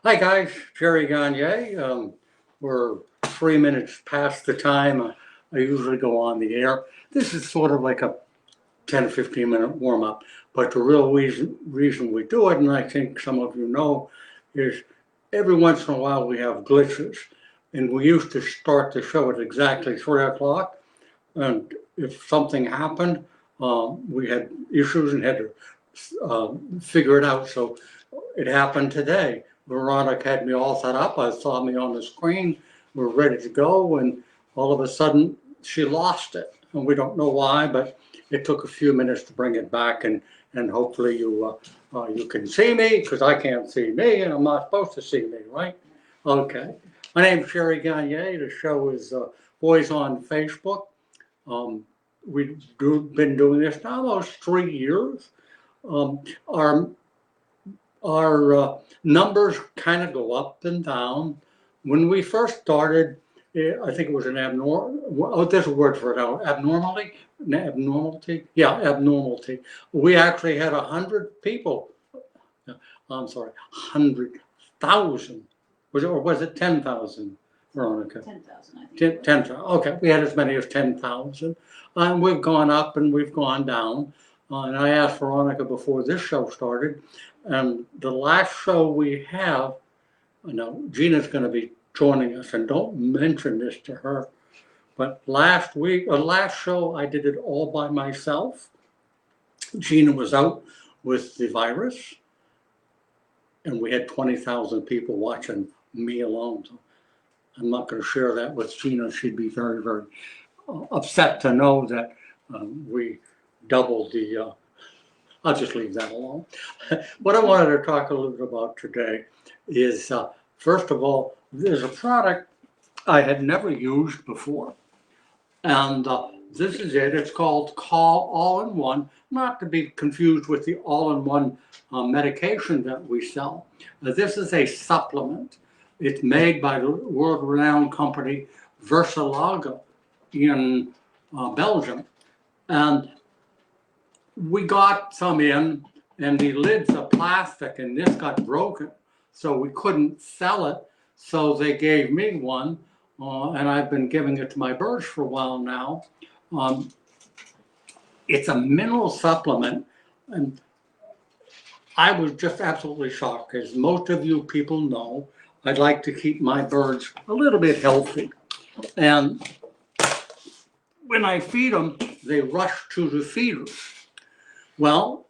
Hi guys, Jerry Gagne. We're 3 minutes past the time I usually go on the air. This is sort of like a 10 or 15 minute warm up, but the real reason we do it, and I think some of you know, is every once in a while we have glitches. And we used to start the show at exactly 3 o'clock. And if something happened, we had issues and had to figure it out. So it happened today. Veronica had me all set up. I saw me on the screen. We're ready to go, and all of a sudden she lost it, and we don't know why. But it took a few minutes to bring it back, and hopefully you can see me because I can't see me, and I'm not supposed to see me, right? Okay. My name's Sherry Gagne. The show is Boys on Facebook. We've been doing this now almost 3 years. Our numbers kind of go up and down. When we first started, I think it was an there's a word for it now, abnormality? Yeah, abnormality. We actually had 100 people. I'm sorry, 100,000. Was it 10,000, Veronica? 10,000, I think. 10,000. Okay, we had as many as 10,000. And we've gone up and we've gone down. And I asked Veronica before this show started, and the last show we have, now Gina's going to be joining us, and don't mention this to her, but last show I did it all by myself. Gina was out with the virus, and we had 20,000 people watching me alone. So I'm not going to share that with Gina. She'd be very, very upset to know that we doubled the. I'll just leave that alone. What I wanted to talk a little bit about today is, first of all, there's a product I had never used before. And this is it. It's called All-in-One, not to be confused with the All-in-One medication that we sell. This is a supplement. It's made by the world-renowned company Versalaga in Belgium. And we got some in, and the lids are plastic, and this got broken, so we couldn't sell it. So they gave me one, and I've been giving it to my birds for a while now. It's a mineral supplement, and I was just absolutely shocked. As most of you people know, I'd like to keep my birds a little bit healthy. And when I feed them, they rush to the feeders. Well,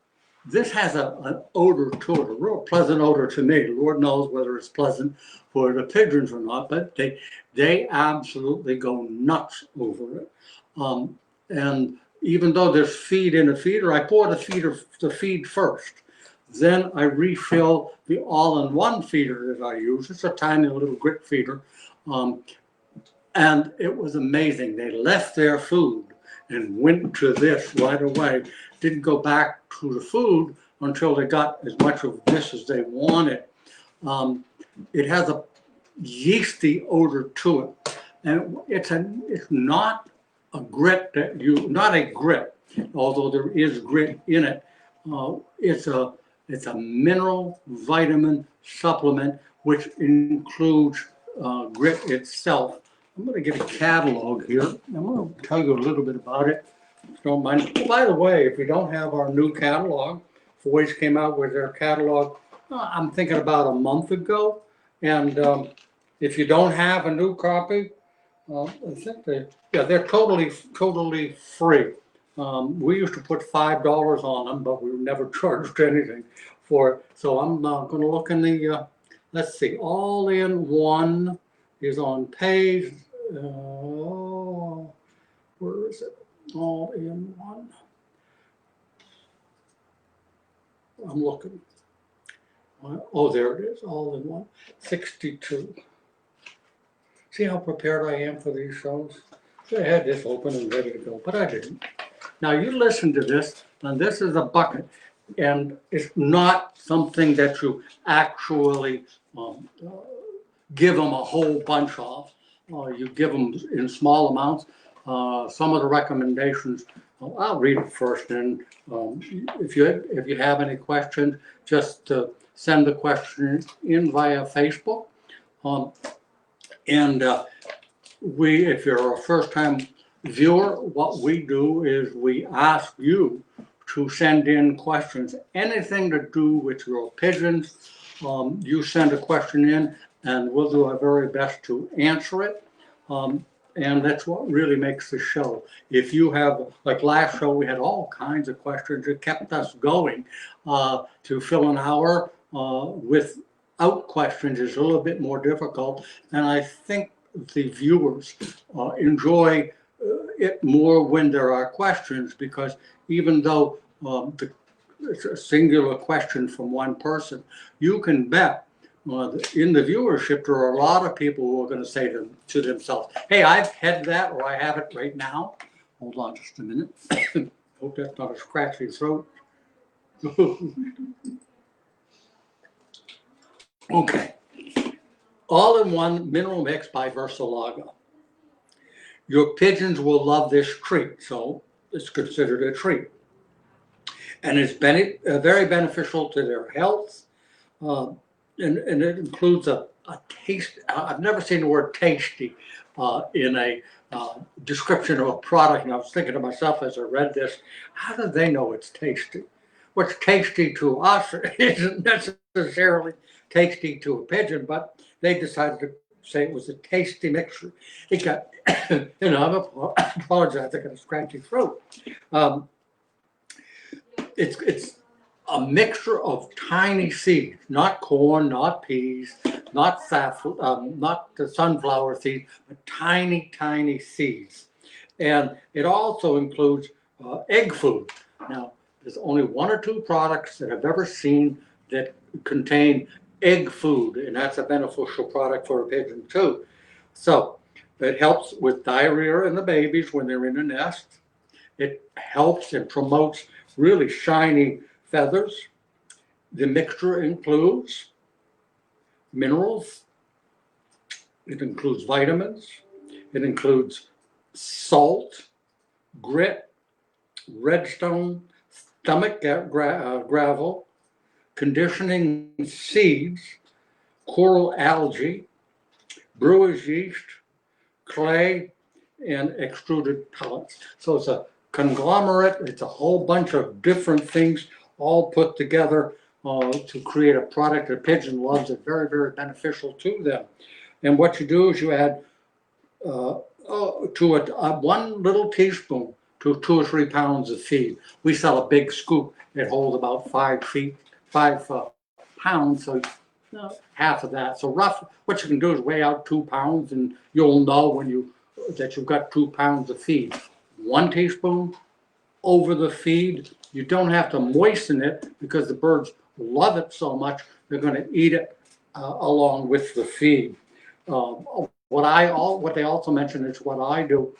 this has an odor to it, a real pleasant odor to me. Lord knows whether it's pleasant for the pigeons or not, but they absolutely go nuts over it. And even though there's feed in the feeder, I pour the feed first. Then I refill the all-in-one feeder that I use. It's a tiny little grit feeder. And it was amazing. They left their food and went to this right away. Didn't go back to the food until they got as much of this as they wanted. It has a yeasty odor to it, and it's not a grit not a grit, although there is grit in it. It's a mineral vitamin supplement which includes grit itself. I'm going to get a catalog here. I'm going to tell you a little bit about it. Don't mind. Oh, by the way, if you don't have our new catalog, Voice came out with their catalog, I'm thinking about a month ago. And if you don't have a new copy, I think they're totally free. We used to put $5 on them, but we never charged anything for it. So I'm going to look in the, let's see, All-in-One is on page, where is it? All-in-One. I'm looking. Oh, there it is, All-in-One, 62. See how prepared I am for these shows? I had this open and ready to go, but I didn't. Now you listen to this, and this is a bucket, and it's not something that you actually give them a whole bunch of. You give them in small amounts. Some of the recommendations, I'll read it first, and if you have any questions, just send the question in via Facebook. If you're a first-time viewer, what we do is we ask you to send in questions, anything to do with your pigeons. You send a question in, and we'll do our very best to answer it. And that's what really makes the show. If you have, like last show, we had all kinds of questions. It kept us going. To fill an hour without questions is a little bit more difficult. And I think the viewers enjoy it more when there are questions, because even though it's a singular question from one person, you can bet in the viewership, there are a lot of people who are going to say to themselves, hey, I've had that, or I have it right now. Hold on just a minute. Hope that's not a scratchy throat. Okay. All-in-one mineral mix by Versalaga. Your pigeons will love this treat, so it's considered a treat. And it's very beneficial to their health. And it includes a taste. I've never seen the word tasty in a description of a product. And I was thinking to myself as I read this, how do they know it's tasty? What's tasty to us isn't necessarily tasty to a pigeon, but they decided to say it was a tasty mixture. It got, I apologize, I got a scratchy throat. It's a mixture of tiny seeds, not corn, not peas, not the sunflower seeds, but tiny, tiny seeds. And it also includes egg food. Now, there's only one or two products that I've ever seen that contain egg food, and that's a beneficial product for a pigeon too. So it helps with diarrhea in the babies when they're in the nest. It helps and promotes really shiny feathers. The mixture includes minerals. It includes vitamins. It includes salt, grit, redstone, stomach gravel, conditioning seeds, coral algae, brewer's yeast, clay, and extruded pellets. So it's a conglomerate. It's a whole bunch of different things all put together to create a product that a pigeon loves. It's very, very beneficial to them. And what you do is you add one little teaspoon to 2 or 3 pounds of feed. We sell a big scoop that holds about 5 pounds, so half of that. So rough, what you can do is weigh out 2 pounds, and you'll know that you've got 2 pounds of feed. 1 teaspoon over the feed. You don't have to moisten it because the birds love it so much they're going to eat it along with the feed. What they also mentioned is what I do.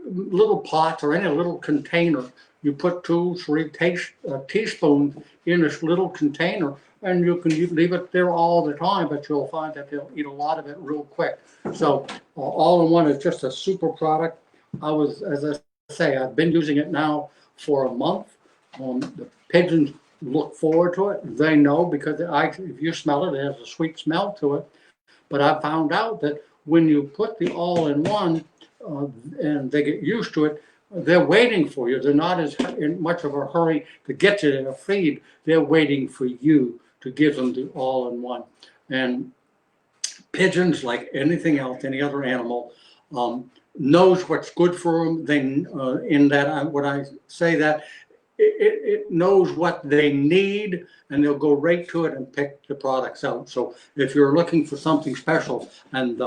Little pots or any little container, you put 2, 3 teaspoons in this little container, and you can leave it there all the time, but you'll find that they'll eat a lot of it real quick. So all-in-one is just a super product. As I say, I've been using it now for a month. The pigeons look forward to it. They know because if you smell it, it has a sweet smell to it. But I found out that when you put the all-in-one and they get used to it, they're waiting for you. They're not in much of a hurry to get to their feed. They're waiting for you to give them the all-in-one. And pigeons, like anything else, any other animal, knows what's good for them. When I say that, it knows what they need, and they'll go right to it and pick the products out. So if you're looking for something special, and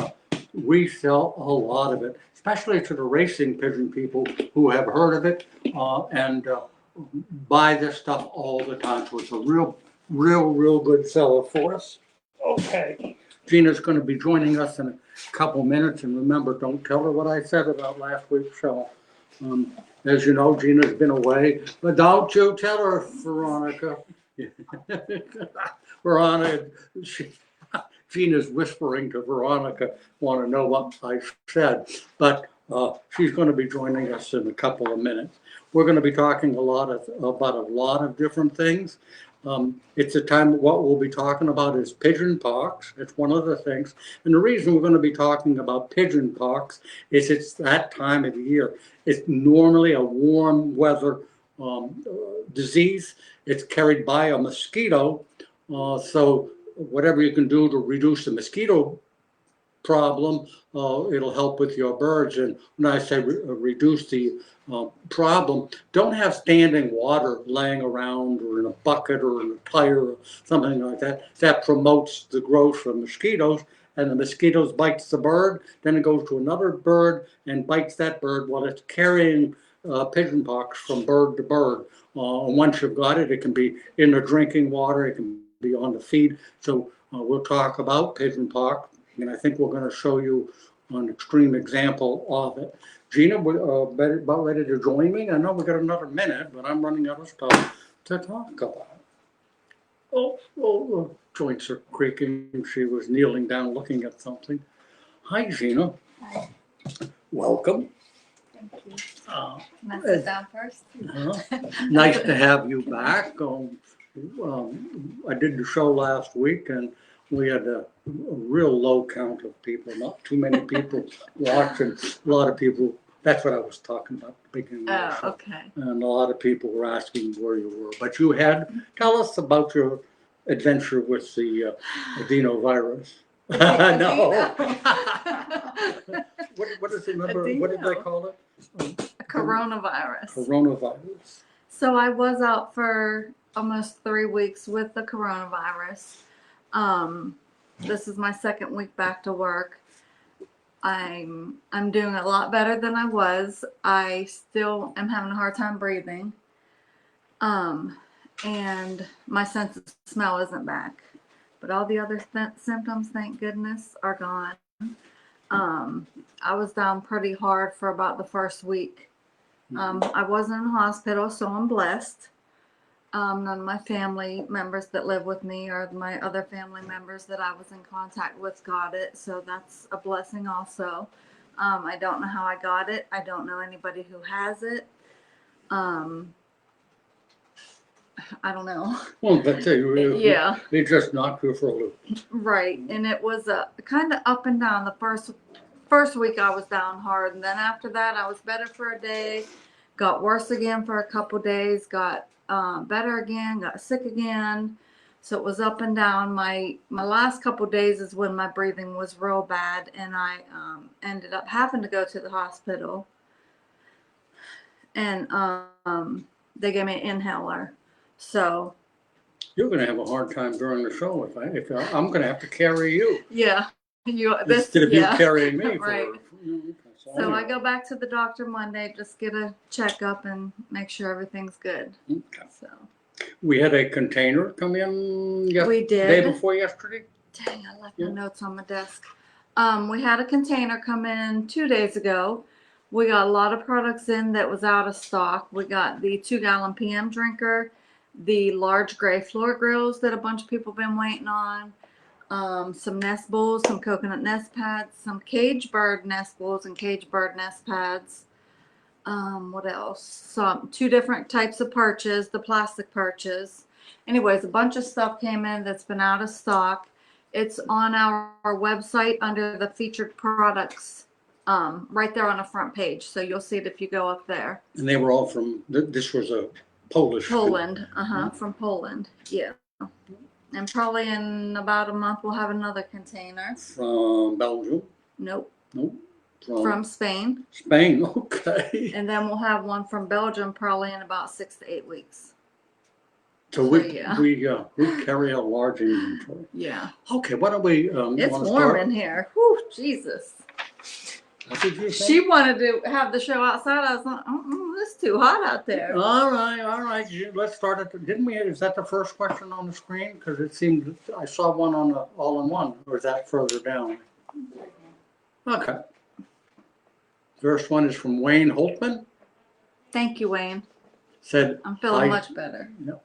we sell a lot of it, especially to the racing pigeon people who have heard of it and buy this stuff all the time. So it's a real good seller for us. Okay. Gina's going to be joining us in a couple minutes, and remember, don't tell her what I said about last week's show. As you know, Gina's been away, but don't you tell her, Veronica. Veronica, Gina's whispering to Veronica, want to know what I said, but she's going to be joining us in a couple of minutes. We're going to be talking about a lot of different things. It's a time, what we'll be talking about is pigeon pox. It's one of the things. And the reason we're going to be talking about pigeon pox is it's that time of the year. It's normally a warm weather disease. It's carried by a mosquito. So whatever you can do to reduce the mosquito problem, it'll help with your birds. And when I say reduce the problem, don't have standing water laying around or in a bucket or in a tire or something like that. That promotes the growth of mosquitoes, and the mosquitoes bites the bird, then it goes to another bird and bites that bird while it's carrying pigeon pox from bird to bird. Once you've got it, it can be in the drinking water, it can be on the feed. So we'll talk about pigeon pox. And I think we're going to show you an extreme example of it. Gina, we're about ready to join me. I know we got another minute, but I'm running out of stuff to talk about. Oh, joints are creaking. She was kneeling down looking at something. Hi, Gina. Hi. Welcome. Thank you. Can I sit down first? Nice to have you back. I did the show last week, and we had a real low count of people, not too many people watching. A lot of people, that's what I was talking about at the beginning of the show. Okay. And a lot of people were asking where you were. But you tell us about your adventure with the adenovirus. No. What is it? Remember, what did they call it? A coronavirus. Coronavirus. So I was out for almost 3 weeks with the coronavirus. This is my second week back to work. I'm doing a lot better than I was. I still am having a hard time breathing. And my sense of smell isn't back. But all the other symptoms, thank goodness, are gone. I was down pretty hard for about the first week. I wasn't in the hospital, so I'm blessed. None of my family members that live with me or my other family members that I was in contact with got it, so that's a blessing also. I don't know how I got it. I don't know anybody who has it. I don't know. Well, that's it. Yeah. They just knocked you for a loop. Right, and it was a kind of up and down. The first week I was down hard, and then after that I was better for a day, got worse again for a couple days, got better again, got sick again. So it was up and down. My last couple days is when my breathing was real bad, and I ended up having to go to the hospital. And they gave me an inhaler. So you're going to have a hard time during the show if I'm going to have to carry you. Yeah, instead of you carrying me. Right. So I go back to the doctor Monday, just get a checkup and make sure everything's good. Okay. So we had a container come in we did. Day before yesterday. Dang, I left my notes on my desk. We had a container come in 2 days ago. We got a lot of products in that was out of stock. We got the 2-gallon PM drinker, the large gray floor grills that a bunch of people have been waiting on, some nest bowls, some coconut nest pads, some cage bird nest bowls and cage bird nest pads. What else? 2 different types of perches, the plastic perches. Anyways, a bunch of stuff came in that's been out of stock. It's on our website under the featured products, right there on the front page. So you'll see it if you go up there. And they were all from, this was a Polish. Poland, from Poland, yeah. And probably in about a month we'll have another container. From Belgium? Nope. Nope. From Spain. Spain, okay. And then we'll have one from Belgium probably in about 6 to 8 weeks. So we carry a large inventory. Yeah. Okay, why don't we? It's warm in here. Whew, Jesus. What did you say? She wanted to have the show outside. I was like, it's too hot out there. All right. Let's start at didn't we? Is that the first question on the screen? Because it seemed I saw one on the all-in-one. Or is that further down? Okay. First one is from Wayne Holtman. Thank you, Wayne. Said I'm feeling much better. Yep.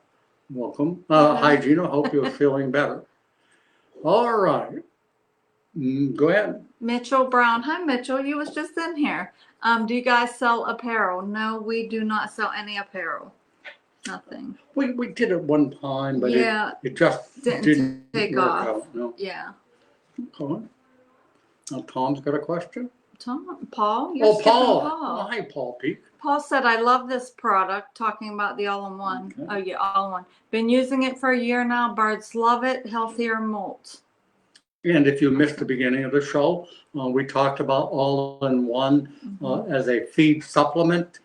Welcome. Hi, Gina. Hope you're feeling better. All right. Go ahead. Mitchell Brown. Hi, Mitchell. You was just in here. Do you guys sell apparel? No, we do not sell any apparel. Nothing. We did it one time, but Yeah, it just didn't didn't take work off. out. No. Yeah. Hold on. Now, Tom's got a question. Paul? You're Oh, skipping Paul. Paul. Oh, hi, Paul Peak. Paul said, I love this product, talking about the all-in-one. Okay. Oh, yeah, all-in-one. Been using it for a year now. Birds love it. Healthier molt. And if you missed the beginning of the show, we talked about all-in-one as a feed supplement.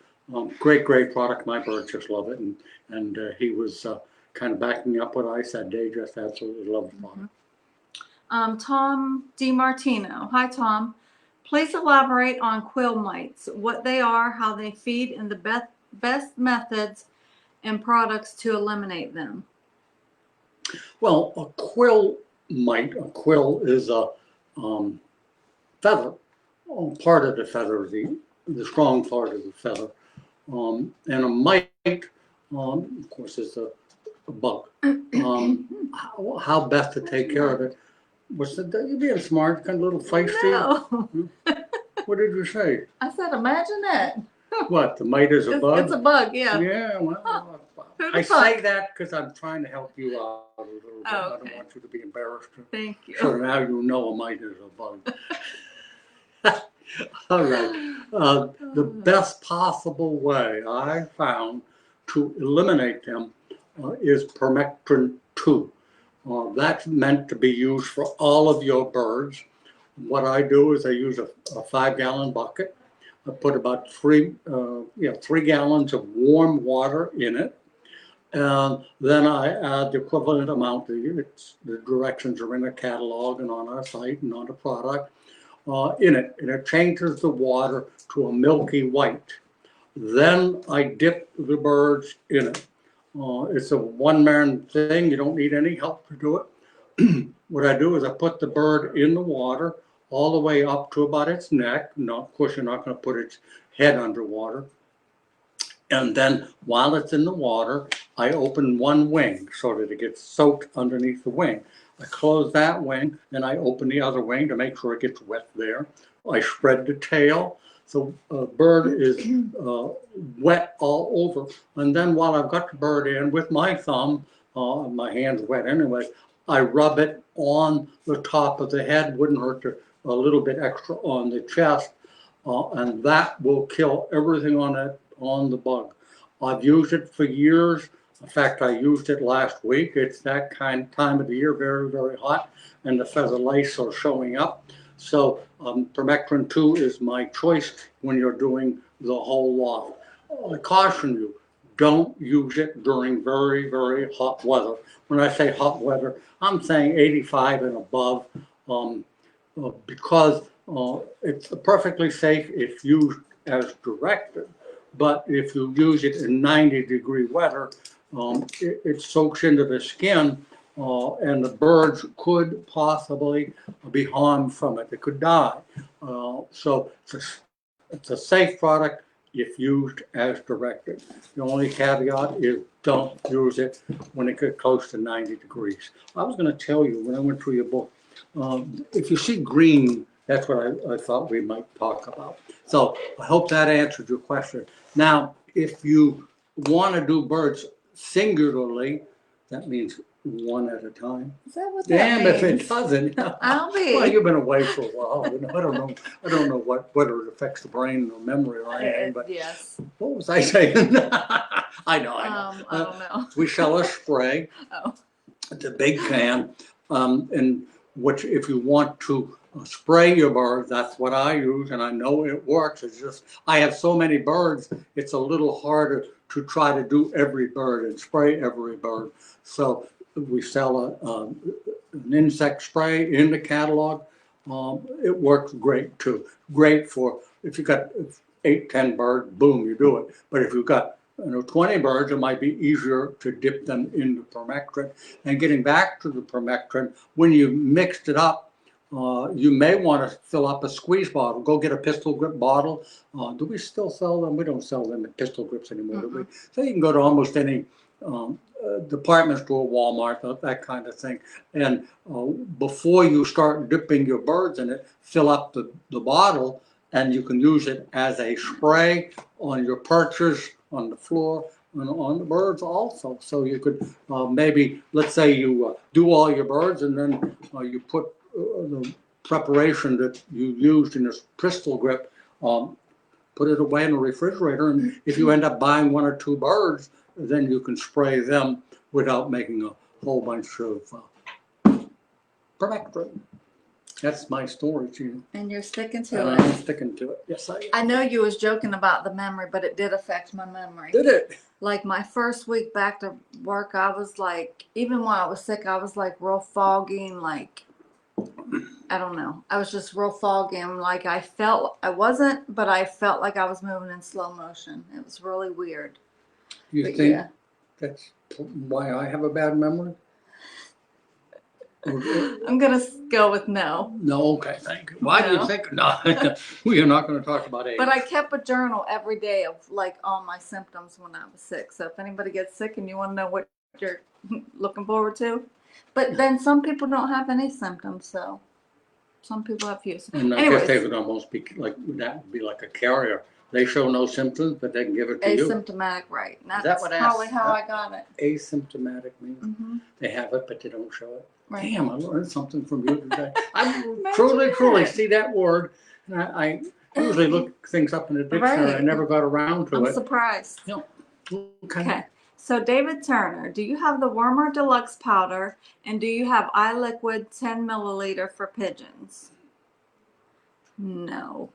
Great product. My birds just love it. And he was kind of backing up what I said. They just absolutely love the product. Tom DiMartino. Hi, Tom. Please elaborate on quill mites, what they are, how they feed, and the best methods and products to eliminate them. Well, a quill is a feather, part of the feather, the strong part of the feather. And a mite, of course, is a bug. How best to take care of it? You're being smart, kind of a little feisty. No. What did you say? I said, imagine that. What, the mite is a bug? It's a bug, yeah. Yeah, well, Who'd I have thought? say that because I'm trying to help you out a little bit. Oh, I okay. don't want you to be embarrassed. Thank you. So now you know a mite is a bug. All right. The best possible way I found to eliminate them is permethrin 2. That's meant to be used for all of your birds. What I do is I use a 5-gallon bucket. I put about 3 gallons of warm water in it. And then I add the equivalent amount. The directions are in a catalog and on our site and on the product in it. And it changes the water to a milky white. Then I dip the birds in it. It's a one-man thing. You don't need any help to do it. What I do is I put the bird in the water all the way up to about its neck. No, of course, you're not going to put its head underwater. And then while it's in the water, I open one wing so that it gets soaked underneath the wing. I close that wing, and I open the other wing to make sure it gets wet there. I spread the tail. So a bird is wet all over. And then while I've got the bird in with my thumb, my hand's wet anyway, I rub it on the top of the head. Wouldn't hurt to a little bit extra on the chest. And that will kill everything on the bug. I've used it for years. In fact, I used it last week. It's that kind of time of the year, very hot, and the feather lice are showing up. So permethrin 2 is my choice when you're doing the whole lot. I caution you, don't use it during very hot weather. When I say hot weather, I'm saying 85 and above, because it's perfectly safe if used as directed. But if you use it in 90-degree weather, it soaks into the skin, and the birds could possibly be harmed from it. They could die. So it's a safe product if used as directed. The only caveat is don't use it when it gets close to 90 degrees. I was going to tell you when I went through your book, if you see green, that's what I thought we might talk about. So I hope that answered your question. Now, if you want to do birds singularly, that means one at a time. Is that what Damn that if means? it doesn't. I'll be. Well, you've been away for a while. I don't know whether it affects the brain or memory or anything. But yes. what was I saying? I know. I don't know. We sell a spray. Oh. It's a big can, and which if you want to spray your birds, that's what I use, and I know it works. It's just I have so many birds, it's a little harder to try to do every bird and spray every bird. So we sell an insect spray in the catalog. It works great too. Great for if you got 8, 10 birds, boom, you do it. But if you've got 20 birds, it might be easier to dip them into permethrin. And getting back to the permethrin, when you mixed it up, you may want to fill up a squeeze bottle. Go get a pistol grip bottle. Do we still sell them? We don't sell them in pistol grips anymore, do we? So you can go to almost any department store, Walmart, that kind of thing. And before you start dipping your birds in it, fill up the bottle, and you can use it as a spray on your perches, on the floor, on the birds also. So you could maybe, let's say you do all your birds and then you put the preparation that you used in this crystal grip, put it away in the refrigerator, and if you end up buying 1 or 2 birds, then you can spray them without making a whole bunch of permethrin. That's my story, Gina. And you're sticking to And it. I'm sticking to it. Yes, I am. I know you was joking about the memory, but it did affect my memory. Did it? Like my first week back to work, I was like, even when I was sick, I was like real foggy and like, I don't know. I was just real foggy and like I wasn't, but I felt like I was moving in slow motion. It was really weird. You But think yeah. that's why I have a bad memory? I'm going to go with no. No, okay, thank you. Why do you No. think? No, we are not going to talk about age. But I kept a journal every day of like all my symptoms when I was sick. So if anybody gets sick and you want to know what you're looking forward to. But then some people don't have any symptoms, so some people have few. And I guess they would almost be like, that would be like a carrier. They show no symptoms, but they can give it to you. Asymptomatic, right. And Is that that's what probably how I got it. Asymptomatic means Mm-hmm. they have it, but they don't show it. Right. Damn, I learned something from you today. I Imagine truly that. see that word. And I usually look things up in the dictionary. I Right. never got around to I'm it. surprised. Yeah. Okay. So David Turner, do you have the Wormer Deluxe powder and do you have eye liquid 10 milliliter for pigeons? No.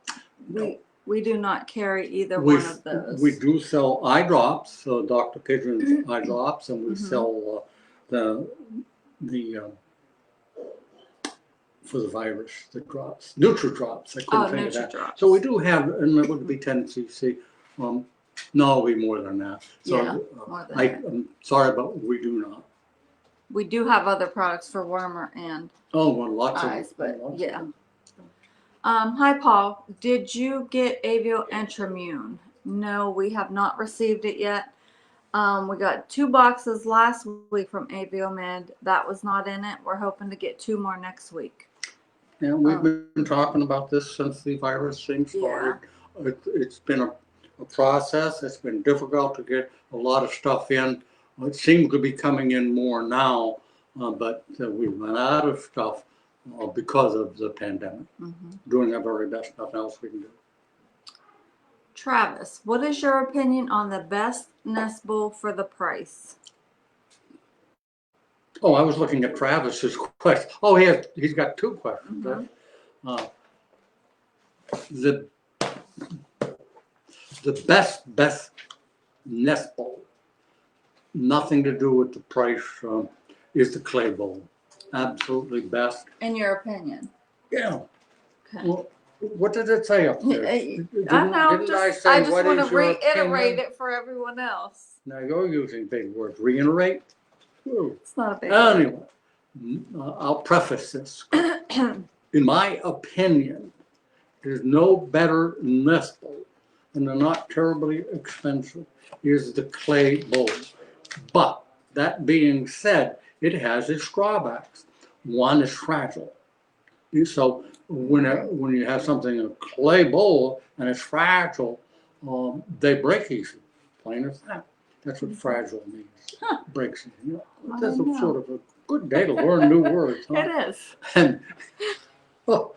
We do not carry either one of those. We do sell eye drops, so Dr. Pigeon's eye drops, and we Mhm. sell the for the virus, the drops, Nutri-Drops. I couldn't think of that. Nutri-Drops. So we do have, and it would be 10 cc. No, it'll be more than that. So Yeah, more than that. I'm sorry, but we do not. We do have other products for Wormer and Oh, well, lots eyes, of but lots of yeah. them. Hi, Paul. Did you get Avio Intramune? No, we have not received it yet. We got 2 boxes last week from Avio Med. That was not in it. We're hoping to get 2 more next week. Yeah, we've been talking about this since the virus thing started. Yeah. It's been a process. It's been difficult to get a lot of stuff in. It seems to be coming in more now, but we've run out of stuff because of the pandemic. Mm-hmm. Doing our very best, nothing else we can do. Travis, what is your opinion on the best nestbowl for the price? Oh, I was looking at Travis's question. Oh, he's got 2 questions. Mm-hmm. The best nest bowl, nothing to do with the price, is the clay bowl. Absolutely best. In your opinion? Yeah. Okay. Well, what did it say up there? I know. Didn't I say just what want is to your reiterate opinion? it for everyone else. Now you're using big words. Reiterate? Whoa. It's not a big deal. Anyway, I'll preface this. In my opinion, there's no better nest bowl, and they're not terribly expensive, is the clay bowl. But that being said, it has its drawbacks. One is fragile. So when you have something in a clay bowl and it's fragile, they break easy. Plain as that. That's what fragile means. Huh. Breaks easy. You know, I that's don't a know. sort of a good day to learn new words. Huh? It is. And oh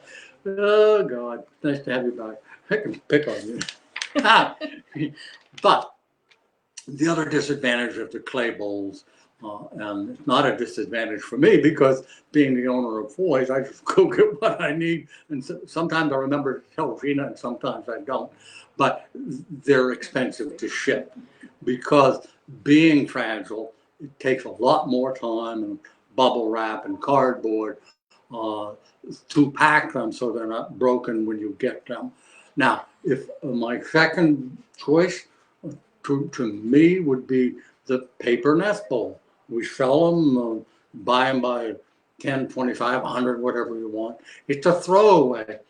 God, nice to have you back. I can pick on you. But the other disadvantage of the clay bowls, and it's not a disadvantage for me because being the owner of boys, I just go get what I need. And sometimes I remember to tell Gina and sometimes I don't. But they're expensive to ship because being fragile, it takes a lot more time and bubble wrap and cardboard to pack them so they're not broken when you get them. Now, if my second choice to me would be the paper nest bowl. We sell them, buy them by 10, 25, 100, whatever you want. It's a throwaway.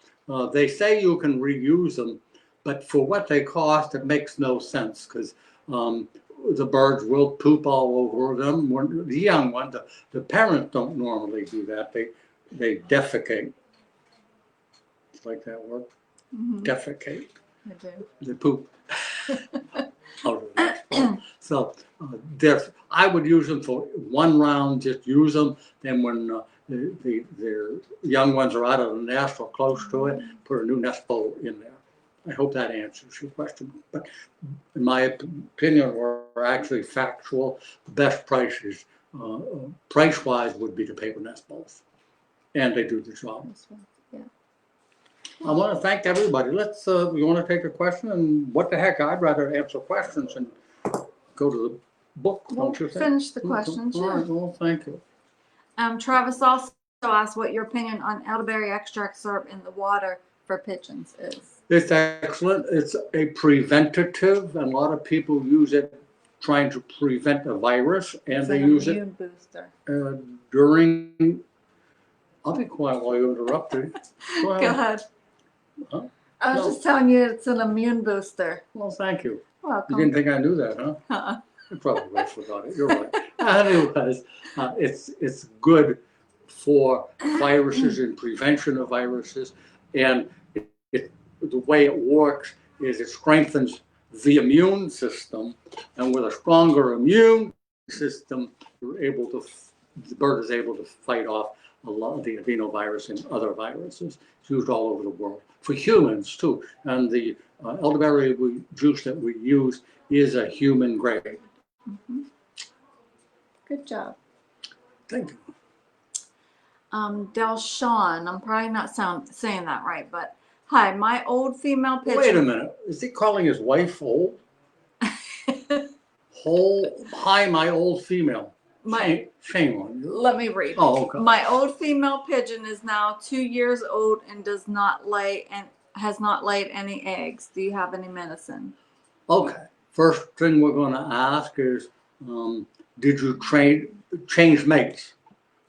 They say you can reuse them, but for what they cost, it makes no sense because the birds will poop all over them. When the young ones, the parents don't normally do that. They defecate. It's like that word. Mm-hmm. Defecate. I do. They poop. out of the nest bowl. So I would use them for one round, just use them. Then when their young ones are out of the nest or close to it, put a new nest bowl in there. I hope that answers your question. But in my opinion, or actually factual, the best prices, price-wise, would be the paper nest bowls. And they do the job. Yeah. I want to thank everybody. Let's, you want to take a question? And what the heck, I'd rather answer questions and go to the book, We'll don't you think? finish the questions. All right, well, thank you. Travis also asked what your opinion on elderberry extract syrup in the water for pigeons is. It's excellent. It's a preventative, and a lot of people use it trying to prevent a virus, and It's they an use immune booster. it during. I'll be quiet while you interrupt me. Go ahead. Huh? I was No. just telling you it's an immune booster. Well, thank you. You Welcome. didn't think I knew that, huh? Uh-uh. I probably forgot it. You're right. Anyways, it's good for viruses and prevention of viruses, and the way it works is it strengthens the immune system, and with a stronger immune system, the bird is able to fight off a lot of the adenovirus and other viruses. It's used all over the world for humans too, and the elderberry juice that we use is a human grade. Mm-hmm. Good job. Thank you. Delshawn, I'm probably not saying that right, but hi, my old female pigeon. Wait a minute. Is he calling his wife old? Hi, my old female. Shame on you. Let me read. Oh, okay. My old female pigeon is now 2 years old and does not lay and has not laid any eggs. Do you have any medicine? Okay. First thing we're going to ask is, did you change mates?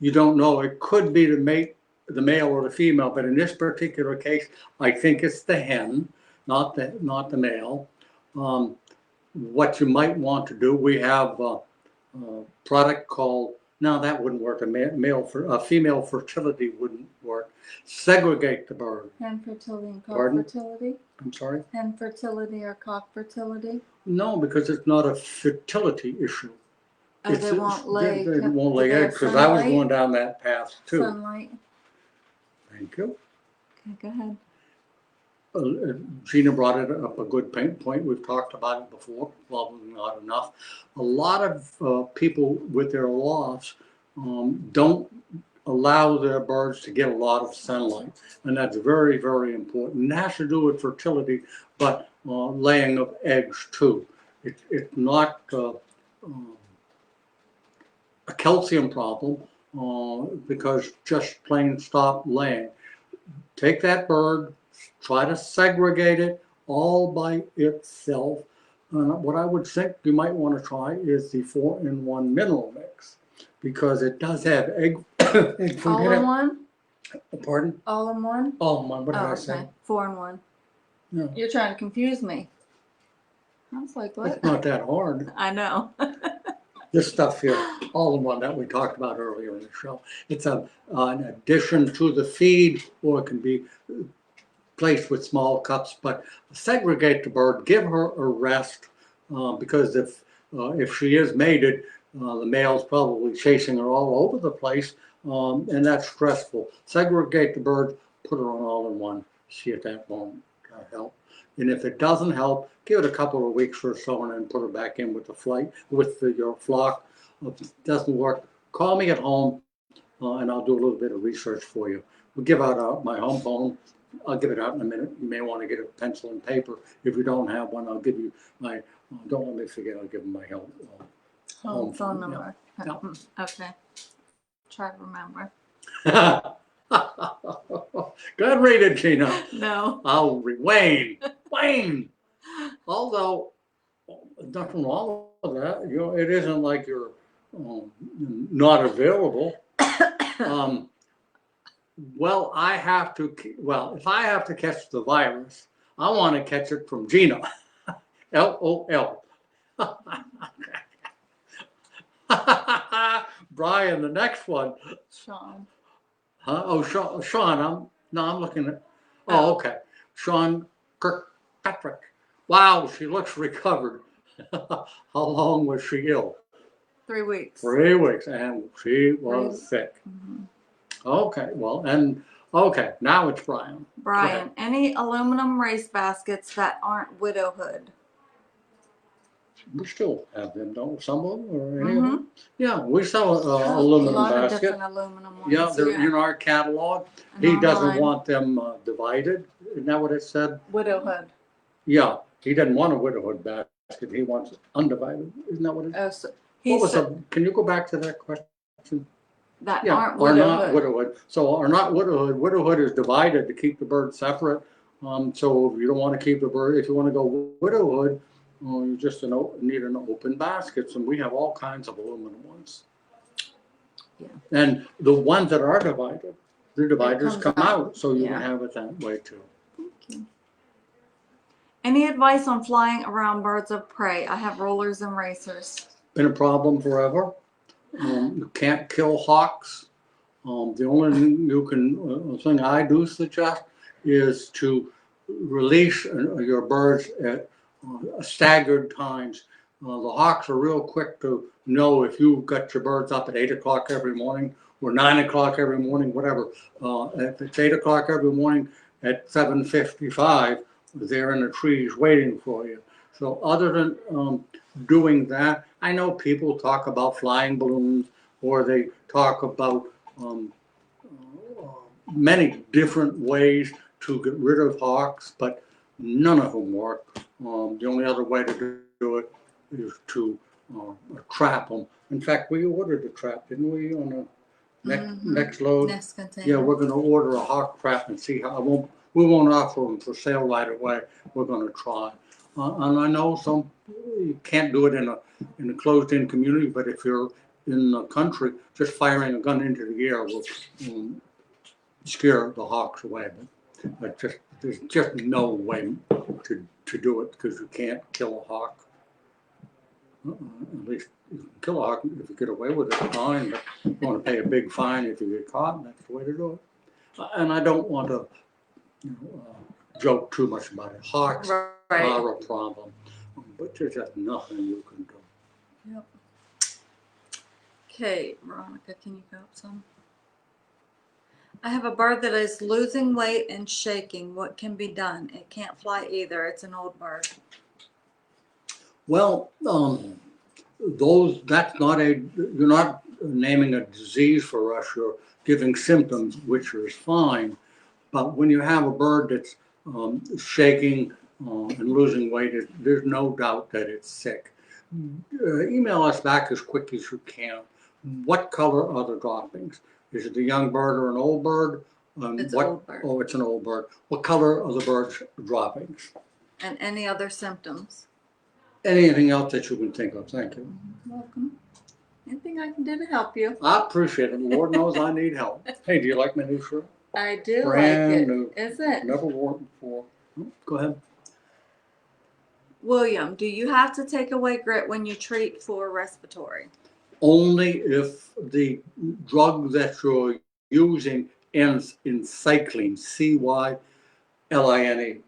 You don't know. It could be the male or the female, but in this particular case, I think it's the hen, not the male. What you might want to do, we have a product called, no, that wouldn't work. A female fertility wouldn't work. Segregate the bird. Hen fertility and cock Pardon? fertility? I'm sorry? Hen fertility or cock fertility? No, because it's not a fertility issue. Oh, they won't lay. They won't lay do they have eggs, because I was sunlight? going down that path too. Sunlight. Thank you. Okay, go ahead. Gina brought it up a good point. We've talked about it before, probably not enough. A lot of people with their lofts don't allow their birds to get a lot of sunlight, and that's very, very important. It has to do with fertility, but laying of eggs too. It's not a calcium problem because just plain stop laying. Take that bird, try to segregate it all by itself. What I would think you might want to try is the 4-in-1 mineral mix, because it does have egg. All in one? Pardon? All in one? All in one. What did I okay. say? 4-in-1. No. You're trying to confuse me. I was like, what? It's not that hard. I know. This stuff here, all in one that we talked about earlier in the show. It's an addition to the feed, or it can be placed with small cups, but segregate the bird, give her a rest, because if she is mated, the male's probably chasing her all over the place, and that's stressful. Segregate the bird, put her on all in one, see if that won't help. And if it doesn't help, give it a couple of weeks or so and then put her back in with your flock. If it doesn't work, call me at home and I'll do a little bit of research for you. We'll give out my home phone. I'll give it out in a minute. You may want to get a pencil and paper. If you don't have one, I'll give you my, don't let me forget, I'll give them my Home phone number. Yeah. Okay. Try to remember. Go ahead, read it, Gina. No. I'll Wayne. Although nothing wrong with that. It isn't like you're not available. Well, if I have to catch the virus, I want to catch it from Gina. LOL. Brian, the next one. Sean. Huh? Oh, Sean. I'm looking at. Oh, okay. Sean Kirkpatrick. Wow, she looks recovered. How long was she ill? 3 weeks. 3 weeks, and she was sick. Mhm. Okay, well, and okay, now it's Brian. Brian, any aluminum race baskets that aren't widowhood? We still have them, don't some of them, or any of Mm-hmm. them? Yeah, we sell A aluminum lot of basket. different aluminum ones. Yeah, they're in our catalog. And He doesn't online. want them divided. Isn't that what it said? Widowhood. Yeah, he doesn't want a widowhood basket. He wants it undivided. Isn't that what it? Oh, so What he was said Can you go back to that question? that Yeah, aren't or not widowhood. widowhood. So are not widowhood. Widowhood is divided to keep the bird separate. So if you don't want to keep the bird, if you want to go widowhood, you just need an open baskets, and we have all kinds of aluminum ones. Yeah. And the ones that are divided, the dividers comes come out, so you Yeah. can have it that way too. Okay. Any advice on flying around birds of prey? I have rollers and racers. Been a problem forever. You can't kill hawks. The only thing I do suggest is to release your birds at staggered times. The hawks are real quick to know if you've got your birds up at 8 o'clock every morning or 9 o'clock every morning, whatever. If it's 8 o'clock every morning at 7:55, they're in the trees waiting for you. So other than doing that, I know people talk about flying balloons, or they talk about many different ways to get rid of hawks, but none of them work. The only other way to do it is to trap them. In fact, we ordered a trap, didn't we, on the next load? Nest container. Yeah, we're going to order a hawk trap and see how. We won't offer them for sale right away. We're going to try. And I know you can't do it in a closed-in community, but if you're in the country, just firing a gun into the air will scare the hawks away. But there's just no way to do it, because you can't kill a hawk. At least you can kill a hawk if you get away with it, fine. But you want to pay a big fine if you get caught. That's the way to do it. And I don't want to joke too much about it. Hawks are a problem, but there's just nothing you can do. Yep. Okay, Veronica, can you go up some? I have a bird that is losing weight and shaking. What can be done? It can't fly either. It's an old bird. Well, that's not you're not naming a disease for us. You're giving symptoms, which is fine. But when you have a bird that's shaking and losing weight, there's no doubt that it's sick. Email us back as quick as you can. What color are the droppings? Is it a young bird or an old bird? It's an old bird. Oh, it's an old bird. What color are the bird's droppings? And any other symptoms? Anything else that you can think of? Thank you. Welcome. Anything I can do to help you? I appreciate it. Lord knows I need help. Hey, do you like my new shirt? I do Brand like it. new. Is it? Never worn it before. Go ahead. William, do you have to take away grit when you treat for respiratory? Only if the drug that you're using ends in cycline, Cycline. Cycline.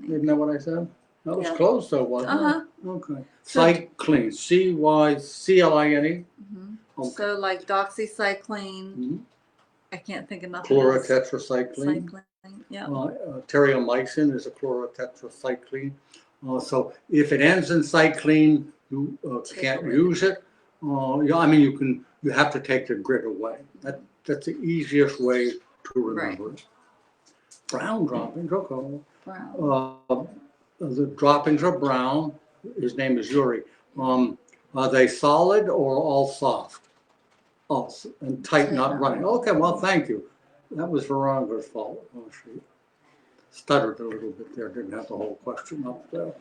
Isn't that what I said? That was Yeah. close though, wasn't Uh-huh. it? Okay. So- Cycline, Cycline. Mm-hmm. Okay. So like doxycycline. Mhm. I can't think of nothing else. Chlorotetracycline. Cycline. Yeah. Teriomycin is a chlorotetracycline. So if it ends in cycline, you can't away. use it. You have to take the grit away. That's the easiest way to remember it. Brown droppings, okay. Brown. The droppings are brown. His name is Yuri. Are they solid or all soft? Oh, and tight, not running. Okay, well, thank you. That was Veronica's fault. Oh, she stuttered a little bit there, didn't have the whole question up there.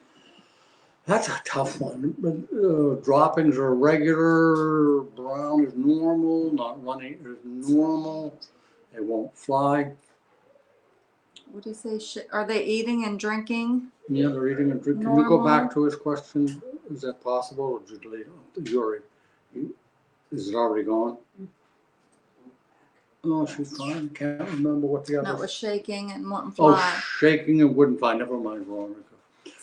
That's a tough one. But, droppings are regular, brown is normal, not running is normal. They won't fly. What do you say? Are they eating and drinking? Yeah, they're eating and drinking. Can you go back to his question? Is that possible, or did you delete it? Yuri, is it already gone? Oh, she's fine. Can't remember what the other. That was shaking and wouldn't Oh, fly. shaking and wouldn't fly. Never mind, Veronica.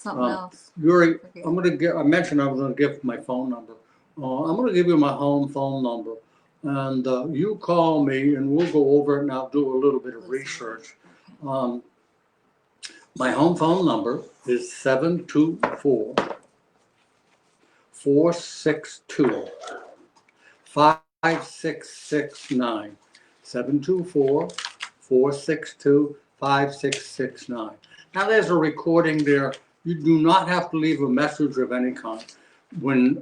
something else. Yuri, Forget. I mentioned I was gonna give my phone number. I'm gonna give you my home phone number. And you call me and we'll go over it and I'll do a little bit of research. My home phone number is 724-462-5669. 724-462-5669. Now there's a recording there. You do not have to leave a message of any kind. When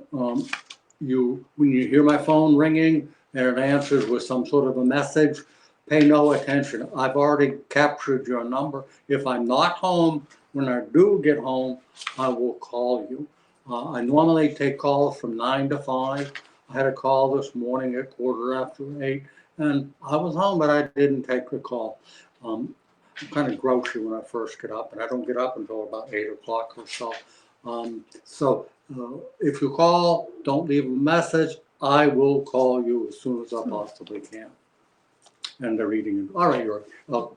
you hear my phone ringing and it answers with some sort of a message, pay no attention. I've already captured your number. If I'm not home, when I do get home, I will call you. I normally take calls from 9 to 5. I had a call this morning at 8:15, and I was home, but I didn't take the call. I'm kind of grouchy when I first get up, and I don't get up until about 8 o'clock or so. If you call, don't leave a message. I will call you as soon as I possibly can. And they're eating it. All right, Yuri.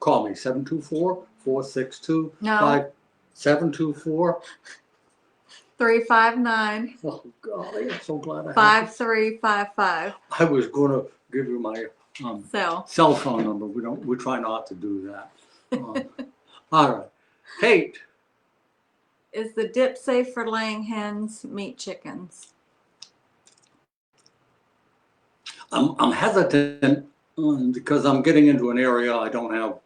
Call me 724-462-5. No. 724. 359. Oh golly, I'm so glad I had 5355. I was going to give you my cell phone number. We try not to do that. All right, Kate. Is the dip safe for laying hens, meat chickens? I'm hesitant because I'm getting into an area I don't have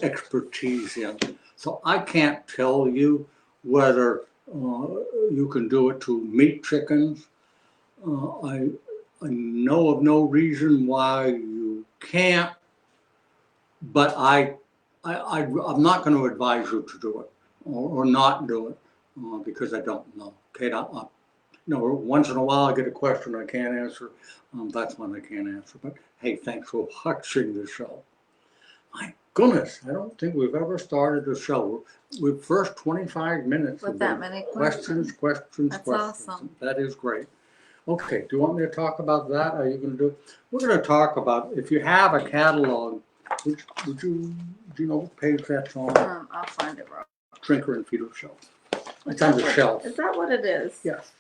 expertise in. So I can't tell you whether you can do it to meat chickens. I know of no reason why you can't, but I'm not going to advise you to do it or not do it because I don't know. Kate, once in a while I get a question I can't answer. That's one I can't answer. But hey, thanks for watching the show. My goodness, I don't think we've ever started the show. We've first 25 minutes. With that many questions. That's questions. awesome. That is great. Okay, do you want me to talk about that? Are you going to do it? We're going to talk about if you have a catalog. Do you know what page that's on? I'll find it, Rob. Drinker and feeder show. It's on the shelf. Is that what it is? Yes.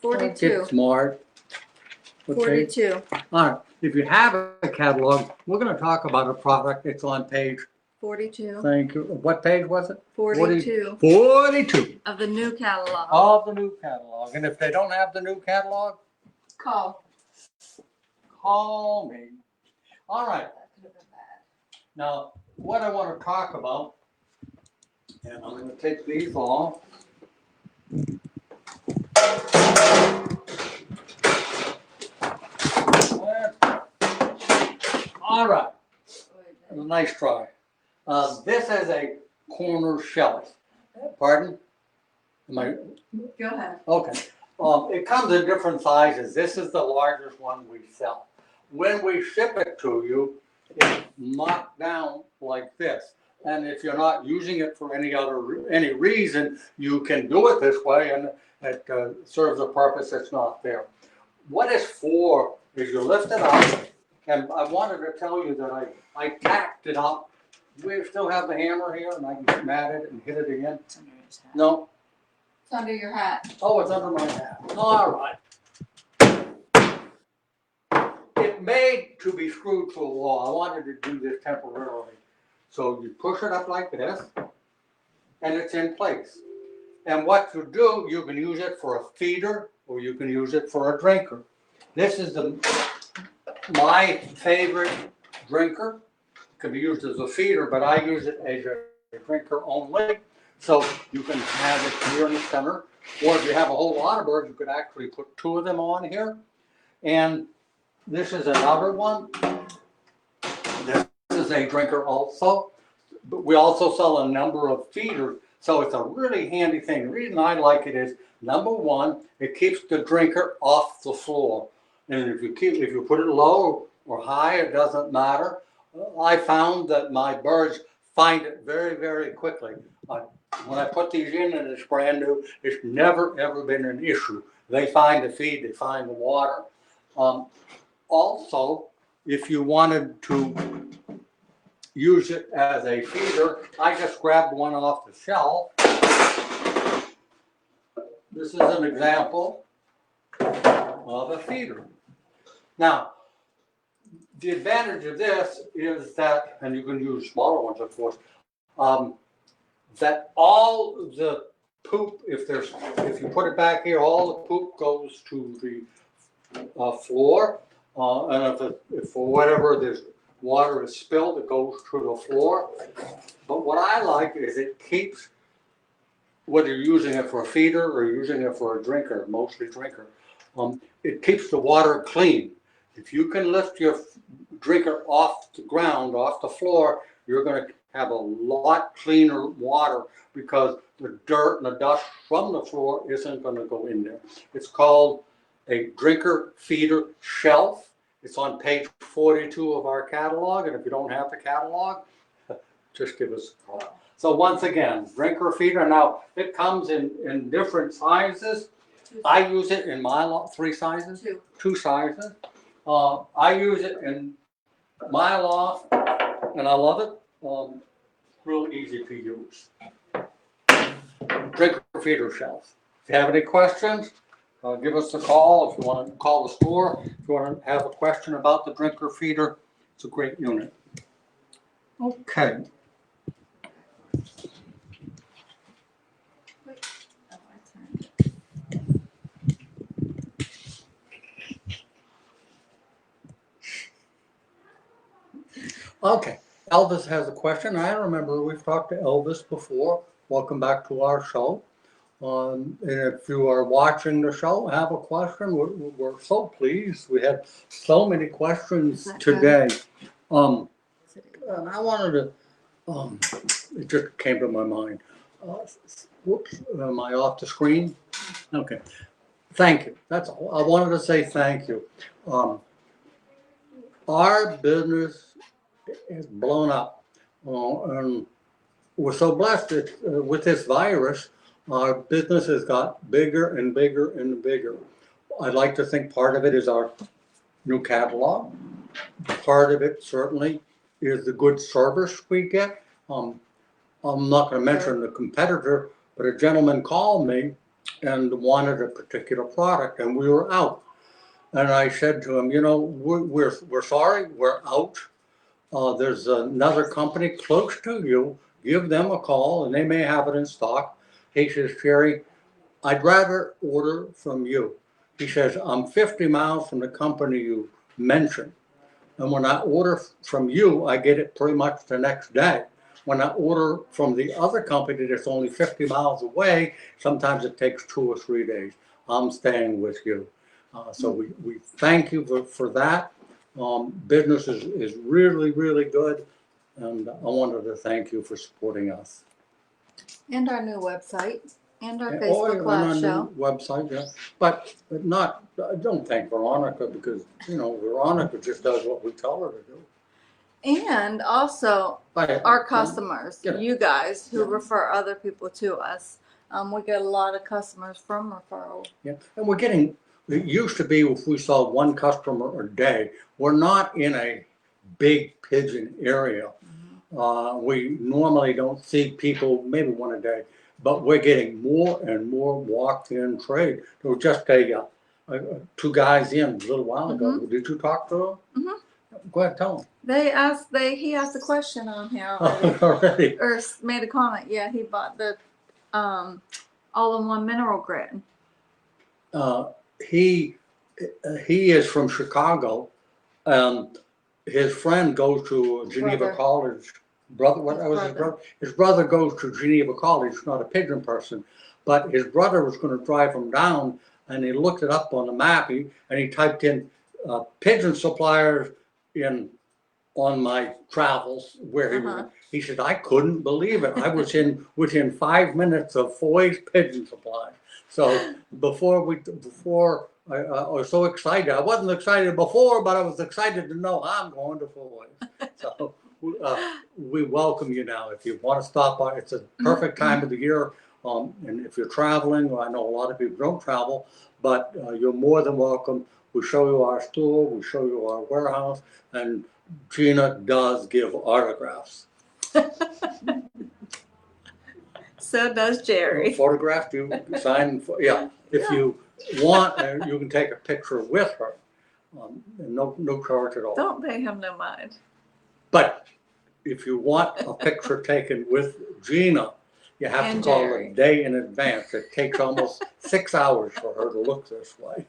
42. Get smart. What page? 42. All right. If you have a catalog, we're going to talk about a product. It's on page. 42. Thank you. What page was it? 42. 42. Of the new catalog. Of the new catalog. And if they don't have the new catalog, Call me. All right. That could have been bad. Now, what I want to talk about, and I'm going to take these off. All right. Nice try. This is a corner shelf. Pardon? Go ahead. Okay. It comes in different sizes. This is the largest one we sell. When we ship it to you, it's knocked down like this. And if you're not using it for any reason, you can do it this way, and it serves a purpose that's not there. What it's for is you lift it up, and I wanted to tell you that I tacked it up. We still have the hammer here, and I can get mad at it and hit it again. It's under his hat. No? It's under your hat. Oh, it's under my hat. All right. It's made to be screwed to a wall. I wanted to do this temporarily. So you push it up like this, and it's in place. And what you do, you can use it for a feeder, or you can use it for a drinker. This is my favorite drinker. It can be used as a feeder, but I use it as a drinker only. So you can have it here in the center, or if you have a whole lot of birds, you could actually put 2 of them on here. And this is another one. This is a drinker also, but we also sell a number of feeders. So it's a really handy thing. The reason I like it is, number one, it keeps the drinker off the floor. And if you put it low or high, it doesn't matter. I found that my birds find it very, very quickly. When I put these in and it's brand new, it's never, ever been an issue. They find the feed, they find the water. Also, if you wanted to use it as a feeder, I just grabbed one off the shelf This is an example of a feeder. Now, the advantage of this is that, and you can use smaller ones, of course, that all the poop, if you put it back here, all the poop goes to the floor, and if for whatever there's water is spilled, it goes to the floor. But what I like is it keeps, whether you're using it for a feeder or using it for a drinker, mostly drinker, it keeps the water clean. If you can lift your drinker off the ground, off the floor, you're going to have a lot cleaner water because the dirt and the dust from the floor isn't going to go in there. It's called a drinker feeder shelf. It's on page 42 of our catalog, and if you don't have the catalog, just give us a call. So once again, drinker feeder. Now, it comes in different sizes. I use it in my loft, 3 sizes? Two sizes. I use it in my loft, and I love it. Real easy to use. Drinker feeder shelf. If you have any questions, give us a call. If you want to call the store, if you want to have a question about the drinker feeder, it's a great unit. Okay. Okay, Elvis has a question. I remember we've talked to Elvis before. Welcome back to our show. And if you are watching the show, have a question, we're so pleased. We had so many questions today. And I wanted to, it just came to my mind. Whoops, am I off the screen? Okay, thank you. That's all. I wanted to say thank you. Our business is blown up, and we're so blessed that with this virus, our business has got bigger and bigger and bigger. I'd like to think part of it is our new catalog. Part of it certainly is the good service we get. I'm not going to mention the competitor, but a gentleman called me and wanted a particular product, and we were out. And I said to him, you know, we're sorry, we're out. There's another company close to you. Give them a call, and they may have it in stock. He says, Jerry, I'd rather order from you. He says, I'm 50 miles from the company you mentioned. And when I order from you, I get it pretty much the next day. When I order from the other company that's only 50 miles away, sometimes it takes 2 or 3 days. I'm staying with you. So we thank you for that. Business is really, really good. And I wanted to thank you for supporting us. And our new website, and our And Facebook Live show. Website, yeah. But not, don't thank Veronica because, you know, Veronica just does what we tell her to do. And also our customers, you guys who refer other people to us. We get a lot of customers from referral. Yeah, and we're getting, it used to be if we saw one customer a day. We're not in a big pigeon area. We normally don't see people, maybe one a day, but we're getting more and more walk-in trade. There was just 2 guys in a little while ago. Did you talk to them? Go ahead, tell them. He asked a question on here already. Or made a comment. Yeah, he bought the all-in-one mineral grit. He is from Chicago. His friend goes to Geneva College. His brother goes to Geneva College. He's not a pigeon person, but his brother was going to drive him down, and he looked it up on the map. And he typed in pigeon suppliers on my travels where he went. He said, I couldn't believe it. I was within 5 minutes of Foy's Pigeon Supplies. So before I was so excited. I wasn't excited before, but I was excited to know I'm going to Foy's. So we welcome you now. If you want to stop by, it's a perfect time of the year. And if you're traveling, well, I know a lot of people don't travel, but you're more than welcome. We show you our store, we show you our warehouse, and Gina does give autographs. So does Jerry. Photographed, you sign, yeah. If you want, you can take a picture with her. And no charge at all. Don't pay him no mind. But if you want a picture taken with Gina, you have And to call Jerry. a day in advance. It takes almost 6 hours for her to look this way.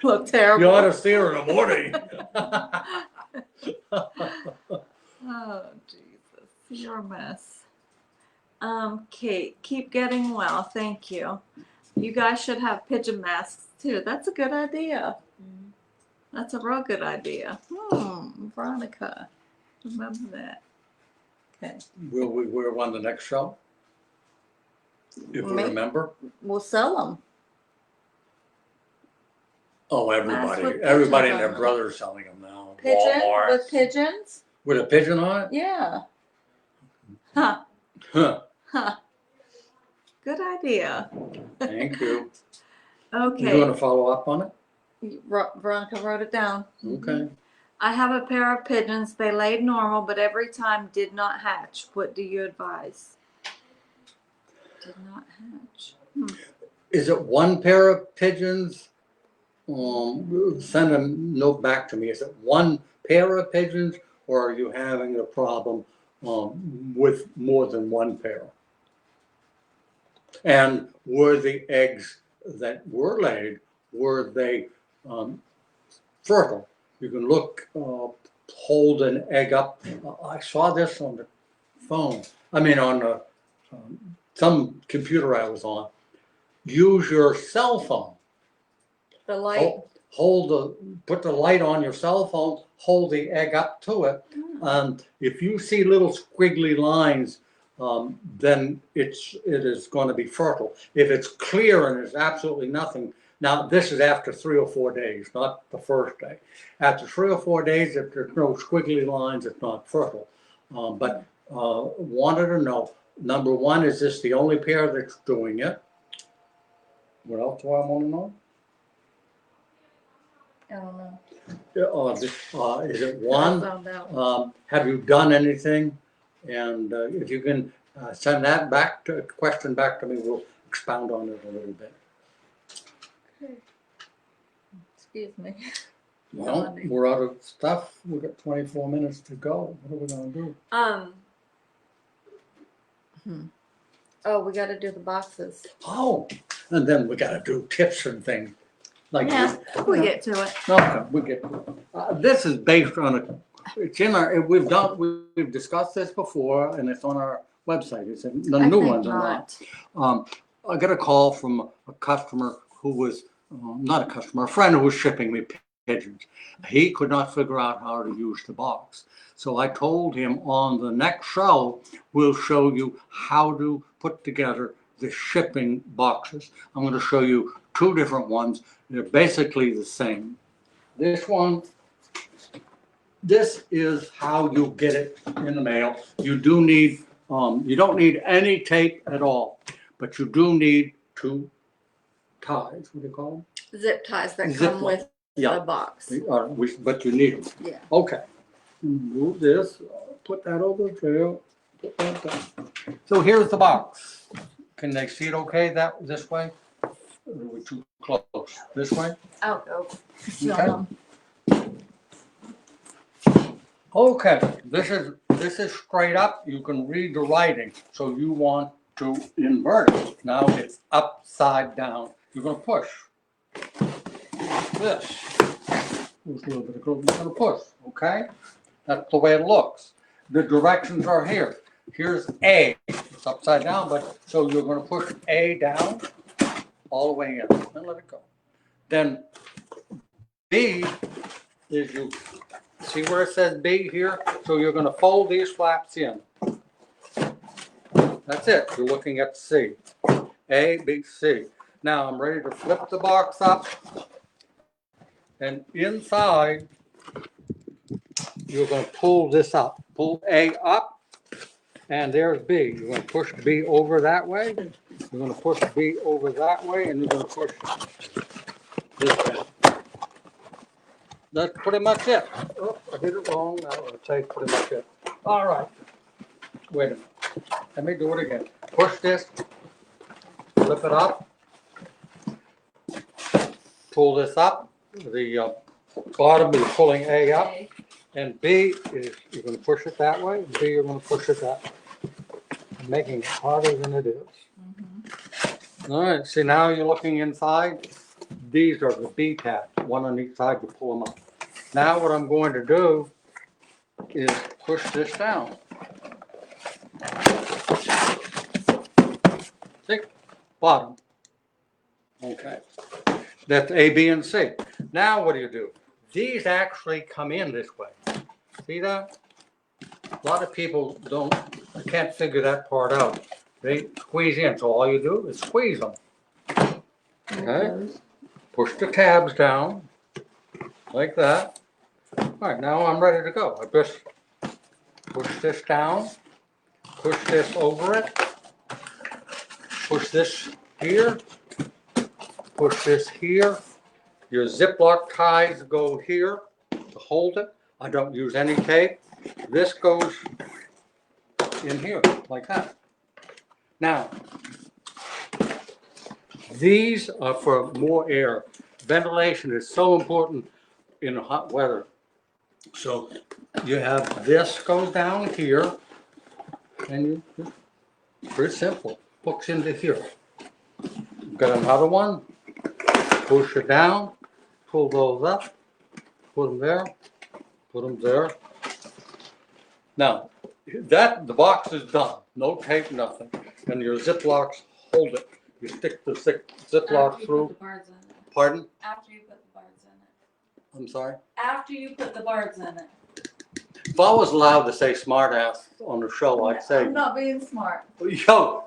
Look terrible. You ought to see her in the morning. Oh, Jesus. You're a mess. Kate, keep getting well. Thank you. You guys should have pigeon masks too. That's a good idea. That's a real good idea. Veronica. Remember that. Okay. Will we wear one the next show? If we Maybe. remember? We'll sell them. Oh, Mask everybody. with Everybody and pigeons their on them. brother's selling them now. Pigeon Walmart. with pigeons? With a pigeon on it? Yeah. Huh. Huh. Huh. Good idea. Thank you. Okay. You want to follow up on it? Veronica wrote it down. Okay. I have a pair of pigeons. They laid normal, but every time did not hatch. What do you advise? Did not hatch. Is it one pair of pigeons? Send a note back to me. Is it one pair of pigeons, or are you having a problem with more than one pair? And were the eggs that were laid, were they fertile? You can look, hold an egg up. I saw this on the phone. I mean, on the, some computer I was on. Use your cell phone. The light. Put the light on your cell phone, hold the egg up to it. If you see little squiggly lines, then it is going to be fertile. If it's clear and there's absolutely nothing, now this is after 3 or 4 days, not the first day. After 3 or 4 days, if there's no squiggly lines, it's not fertile. But wanted to know, number one, is this the only pair that's doing it? What else do I want to know? I don't know. Is it I one? found out. Have you done anything? And if you can send that question back to me, we'll expound on it a little bit. Okay. Excuse me. Well, we're out of stuff. We've got 24 minutes to go. What are we going to do? Oh, we got to do the boxes. Oh, and then we got to do tips and things. Like Yeah, we'll get to it. Okay, we get. This is based on it's in our. We've discussed this before, and it's on our website. It's in the new ones are not. I got a call from a customer who was not a customer, a friend who was shipping me pigeons. He could not figure out how to use the box, so I told him on the next show we'll show you how to put together the shipping boxes. I'm going to show you 2 different ones. They're basically the same. This one, this is how you get it in the mail. You do need, you don't need any tape at all, but you do need 2 ties. What do you call them? Zip ties that Zip come line. with Yeah. the box. But you need them. Yeah. Okay. Move this. Put that over there. Put that down. So here's the box. Can they see it okay this way? Or are we too close? This way? I'll go. Okay. Okay, this is straight up. You can read the writing. So you want to invert it. Now it's upside down. You're going to push. This. There's a little bit of glue. You're going to push. Okay? That's the way it looks. The directions are here. Here's A. It's upside down, but so you're going to push A down all the way in and let it go. Then B is you see where it says B here? So you're going to fold these flaps in. That's it. You're looking at C. A, B, C. Now I'm ready to flip the box up. And inside, you're going to pull this up. Pull A up. And there's B. You're going to push B over that way. You're going to push B over that way. And you're going to push this down. That's pretty much it. Oh, I did it wrong. Now I'll tell you pretty much it. All right. Wait a minute. Let me do it again. push this, flip it up, pull this up. The bottom is pulling A up, Okay. and B is, you're going to push it that way, and B, you're going to push it that way. I'm making it harder than it is. All right, see now you're looking inside. These are the B tabs, one on each side, you pull them up. Now what I'm going to do is push this down. See, bottom. Okay, that's A, B, and C. Now what do? These actually come in this way. See that? A lot of people can't figure that part out. They squeeze in, so all you do is squeeze them. Okay, push the tabs down like that. All right, now I'm ready to go. I just push this down, push this over it, push this here, push this here. Your Ziploc ties go here to hold it. I don't use any tape. This goes in here like that. Now, these are for more air. Ventilation is so important in hot weather. So you have this goes down here, and pretty simple, hooks into here. Got another one, push it down, pull those up, put them there, put them there. Now, the box is done, no tape, nothing, and your Ziplocs hold it. You stick the Ziploc through. Pardon? After you put the birds in it. I'm sorry? After you put the birds in it. If I was allowed to say smart ass on the show, I'd say, I'm not being smart. yo.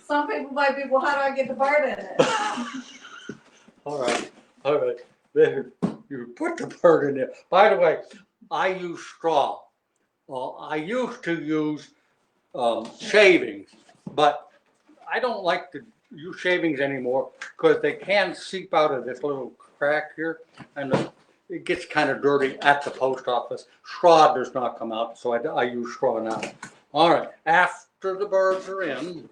Some people might be, well, how do I get the bird in it? All right. There, you put the bird in there. By the way, I use straw. Well, I used to use shavings, but I don't like to use shavings anymore because they can seep out of this little crack here, and it gets kind of dirty at the post office. Straw does not come out, so I use straw now. All right, after the birds are in,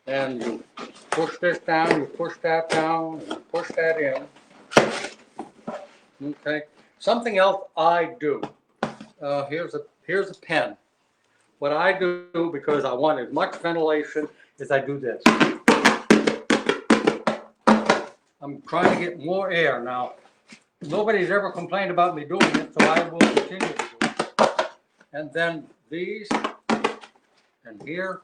and you push this down, you push that down, and you push that in. Okay, something else I do. Here's a pen. What I do, because I want as much ventilation, is I do this. I'm trying to get more air now. Nobody's ever complained about me doing it, so I will continue to do it. And then these, and here,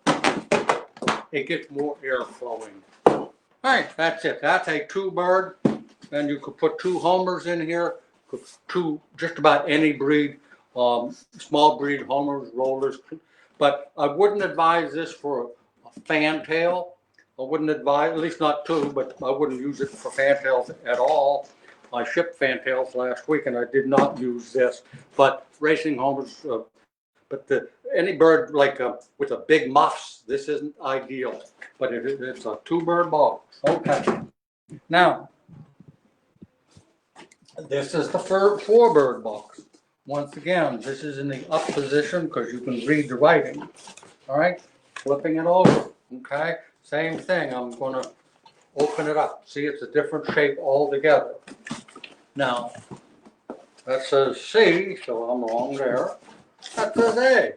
it gets more air flowing. All right, that's it. That's a 2-bird, and you could put 2 homers in here, just about any breed, small breed homers, rollers. But I wouldn't advise this for a fantail. I wouldn't advise, at least not 2, but I wouldn't use it for fantails at all. I shipped fantails last week, and I did not use this. But racing homers, any bird like with a big muffs, this isn't ideal. But it's a 2-bird box. Okay. Now, this is the 4-bird box. Once again, this is in the up position because you can read the writing. All right, flipping it over. Okay, same thing. I'm going to open it up. See, it's a different shape altogether. Now, that says C, so I'm wrong there. That says A.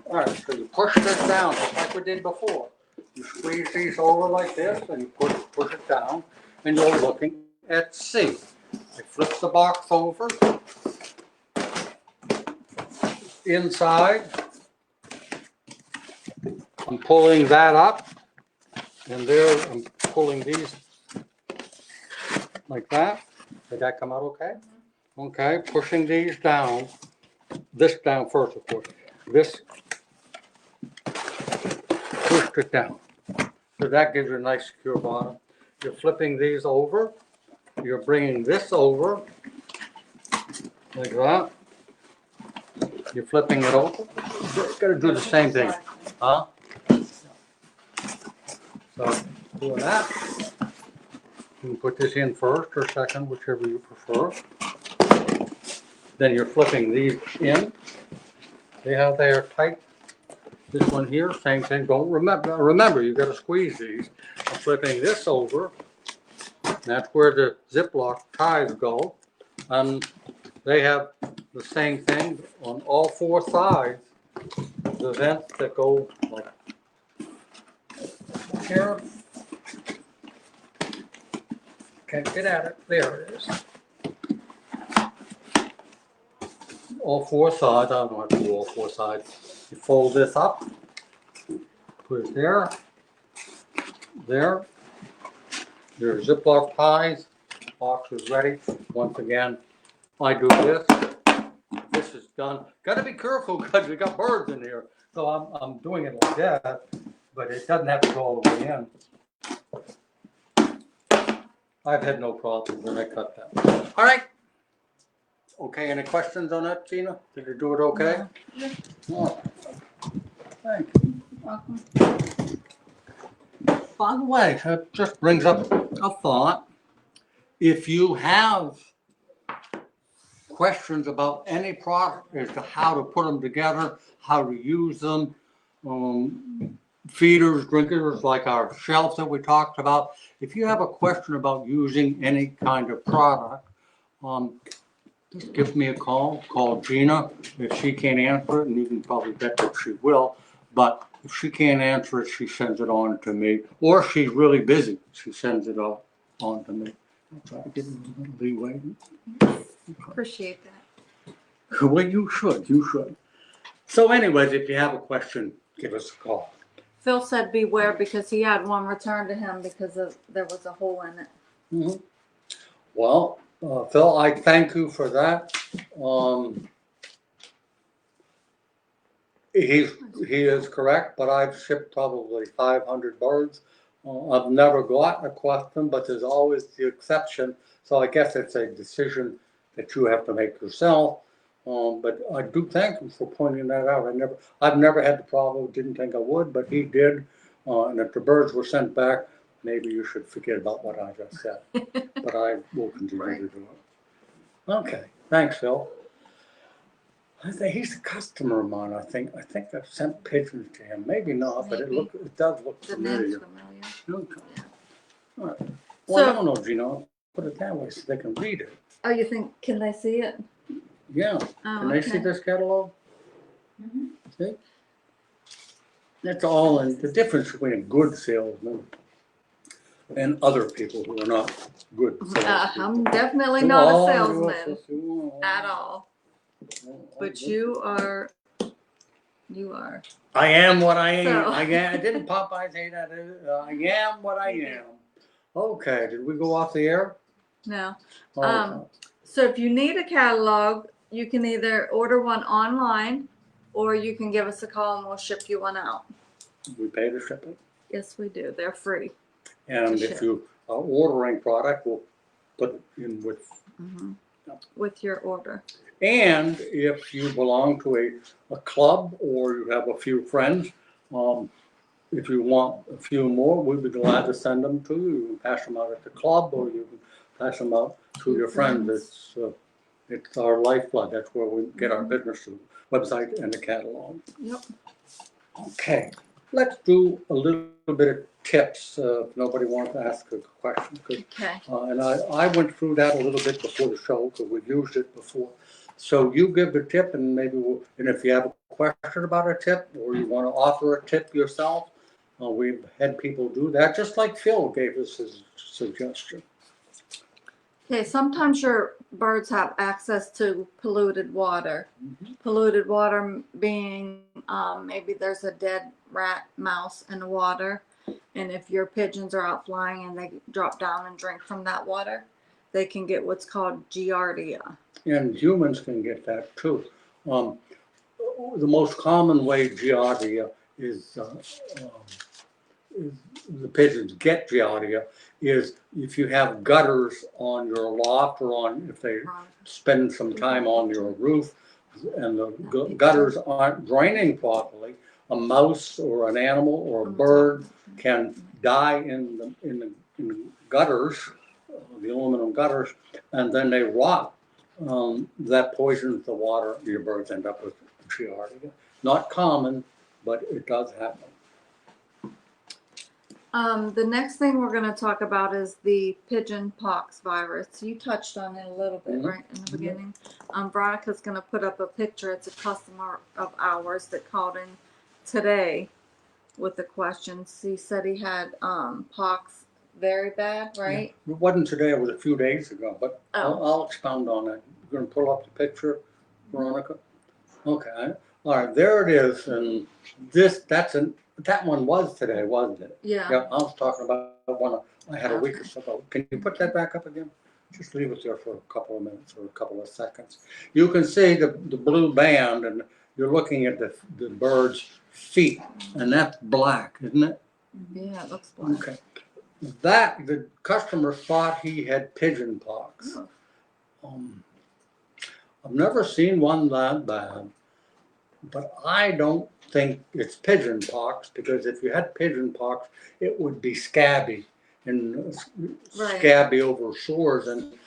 All right, so you push this down just like we did before. You squeeze these over like this, and you push it down, and you're looking at C. I flip the box over. Inside, I'm pulling that up, and there I'm pulling these like that. Did that come out okay? Okay, pushing these down, this down first, of course. This pushed it down. So that gives you a nice secure bottom. You're flipping these over. You're bringing this over like that. You're flipping it over. You've got to do the same thing. Huh? So doing that. You can put this in first or second, whichever you prefer. Then you're flipping these in. See how they are tight? This one here, same thing. Don't remember, you gotta squeeze these. I'm flipping this over. That's where the Ziploc ties go. And they have the same thing on all four sides. The vents that go like here. Can't get at it. There it is. All four sides. I don't have to do all four sides. You fold this up, put it there, there. Your Ziploc ties. Box is ready. Once again, I do this. This is done. Got to be careful because we got birds in here. So I'm doing it like that, but it doesn't have to go all the way in. I've had no problems when I cut that. All right. Okay, any questions on that, Gina? Did you do it okay? Yeah. Oh, thank you. Welcome. By the way, that just brings up a thought. If you have questions about any product as to how to put them together, how to use them, feeders, drinkers, like our shelves that we talked about. If you have a question about using any kind of product, just give me a call. Call Gina. If she can't answer it, and you can probably bet that she will, but if she can't answer it, she sends it on to me. Or if she's really busy, she sends it on to me. I'll try to give you a little leeway. Appreciate that. Well, you should. You should. So anyways, if you have a question, give us a call. Phil said beware because he had one returned to him because there was a hole in it. Mm-hmm. Well, Phil, I thank you for that. He is correct, but I've shipped probably 500 birds. I've never got a question, but there's always the exception. So I guess it's a decision that you have to make yourself. But I do thank him for pointing that out. I've never had the problem. Didn't think I would, but he did. And if the birds were sent back, maybe you should forget about what I just said. But I will continue to do it. Okay, thanks, Phil. I think he's a customer of mine. I think I've sent pigeons to him. Maybe not, but it does look The name's familiar. familiar. Okay. All right. Well, I So, don't know, Gino. Put it that way so they can read it. oh, you think, can they see it? Yeah. Oh, Can they see okay. this catalog? Mhm. See? That's all in the difference between a good salesman and other people who are not good salespeople. I'm definitely You not all a do salesman it, you at all. But you are. I am what I am. So- I didn't Popeye say that? I am what I am. Okay, did we go off the air? No. Oh, So if you need a catalog, you can either order one online or you can give us a call and we'll ship you one out. we pay to ship it. Yes, we do. They're free. And To if ship. you are ordering product, we'll put it in With your order. And if you belong to a club or you have a few friends, if you want a few more, we'd be glad to send them to you. You can pass them out at the club or you can pass them out to your friends. It's our lifeblood. That's where we get our business through, website and the catalog. Yep. Okay, let's do a little bit of tips if nobody wants to ask a question. Okay. And I went through that a little bit before the show because we've used it before. So you give the tip and maybe and if you have a question about a tip or you want to offer a tip yourself, we've had people do that, just like Phil gave us his suggestion. Okay, sometimes your birds have access to polluted water. Polluted water being maybe there's a dead rat, mouse in the water. And if your pigeons are out flying and they drop down and drink from that water, they can get what's called Giardia. And humans can get that too. The most common way Giardia is the pigeons get Giardia is if you have gutters on your loft or if they spend some time on your roof and the gutters aren't draining properly, a mouse or an animal or a bird can die in the gutters, the aluminum gutters, and then they rot. That poisons the water. Your birds end up with Giardia. Not common, but it does happen. The next thing we're going to talk about is the pigeon pox virus. You touched on it a little bit, Mhm. right, in the beginning. Veronica's going to put up a picture. It's a customer of ours that called in today with the questions. He said he had pox very bad, right? Yeah. It wasn't today, it was a few days ago, but Oh. I'll expound on that. You're going to pull up the picture, Veronica? Okay. All right, there it is. And that one was today, wasn't it? Yeah. Yeah, I was talking about one I had a week or so ago. Can you put that back up again? Just leave it there for a couple of minutes or a couple of seconds. You can see the blue band, and you're looking at the bird's feet, and that's black, isn't it? Yeah, it looks black. Okay. The customer thought he had pigeon pox. Oh. I've never seen one that bad, but I don't think it's pigeon pox, because if you had pigeon pox, it would be scabby and Right. scabby over sores, and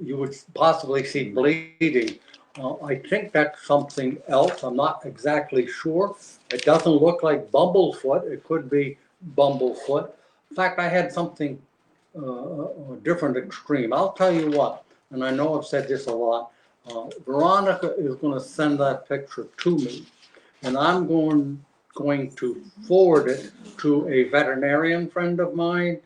you would possibly see bleeding. I think that's something else. I'm not exactly sure. It doesn't look like bumblefoot. It could be bumblefoot. In fact, I had something a different extreme. I'll tell you what, and I know I've said this a lot. Veronica is going to send that picture to me, and I'm going to forward it to a veterinarian friend of mine.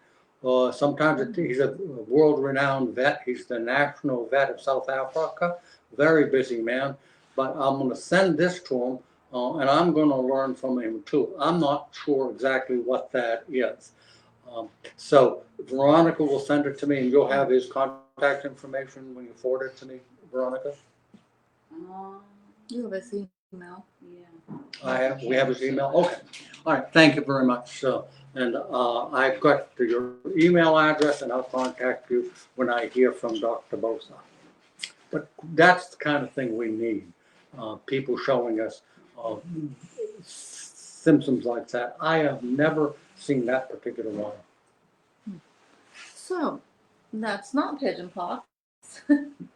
Sometimes he's a world-renowned vet. He's the national vet of South Africa. Very busy man. But I'm going to send this to him, and I'm going to learn from him too. I'm not sure exactly what that is. So Veronica will send it to me, and you'll have his contact information when you forward it to me, Veronica. You have his email. Yeah. We have his email. Okay. All right. Thank you very much. And I've got your email address, and I'll contact you when I hear from Dr. Bosa. But that's the kind of thing we need. People showing us symptoms like that. I have never seen that particular one. So, that's not pigeon pox.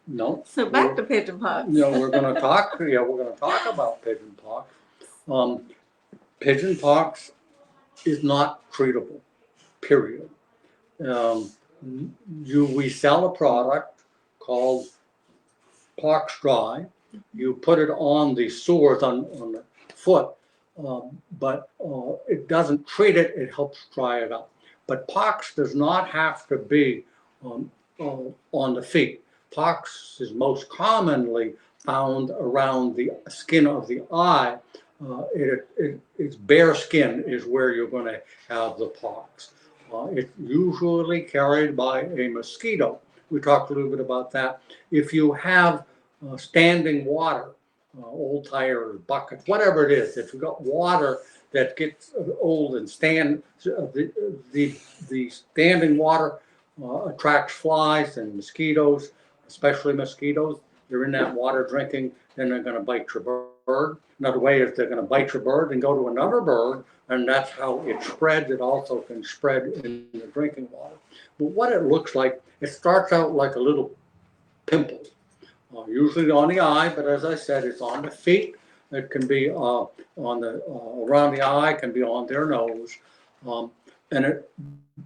No. So back to pigeon pox. We're going to talk. Yeah, we're going to talk about pigeon pox. Pigeon pox is not treatable. Period. We sell a product called Pox Dry. You put it on the sores on the foot, but it doesn't treat it. It helps dry it up. But pox does not have to be on the feet. Pox is most commonly found around the skin of the eye. It's bare skin is where you're going to have the pox. It's usually carried by a mosquito. We talked a little bit about that. If you have standing water, old tires, buckets, whatever it is, if you've got water that gets old and the standing water attracts flies and mosquitoes, especially mosquitoes. They're in that water drinking, then they're going to bite your bird. Another way is they're going to bite your bird and go to another bird, and that's how it spreads. It also can spread in the drinking water. But what it looks like, it starts out like a little pimple, usually on the eye, but as I said, it's on the feet. It can be on the around the eye, can be on their nose, and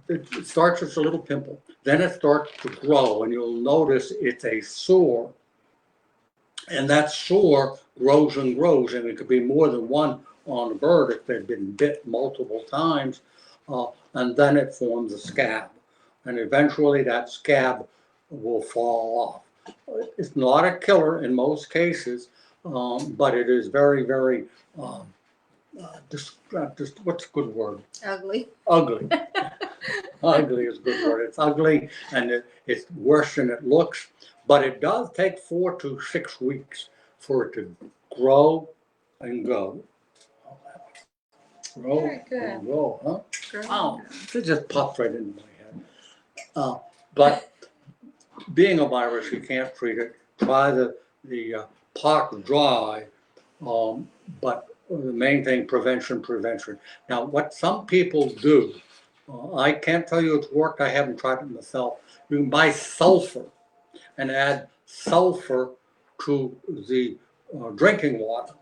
it starts as a little pimple. Then it starts to grow, and you'll notice it's a sore. And that sore grows and grows, and it could be more than one on a bird if they've been bit multiple times, and then it forms a scab, and eventually that scab will fall off. It's not a killer in most cases, but it is very, very just what's a good word? Ugly. Ugly. Ugly is a good word. It's ugly, and it's worse than it looks. But it does take 4 to 6 weeks for it to grow and go. Grow Very good. and grow, huh? Great. Oh, it just popped right into my head. But being a virus, you can't treat it. Try the Pox Dry, but the main thing, prevention. Now, what some people do, I can't tell you it's worked. I haven't tried it myself. You can buy sulfur and add sulfur to the drinking water,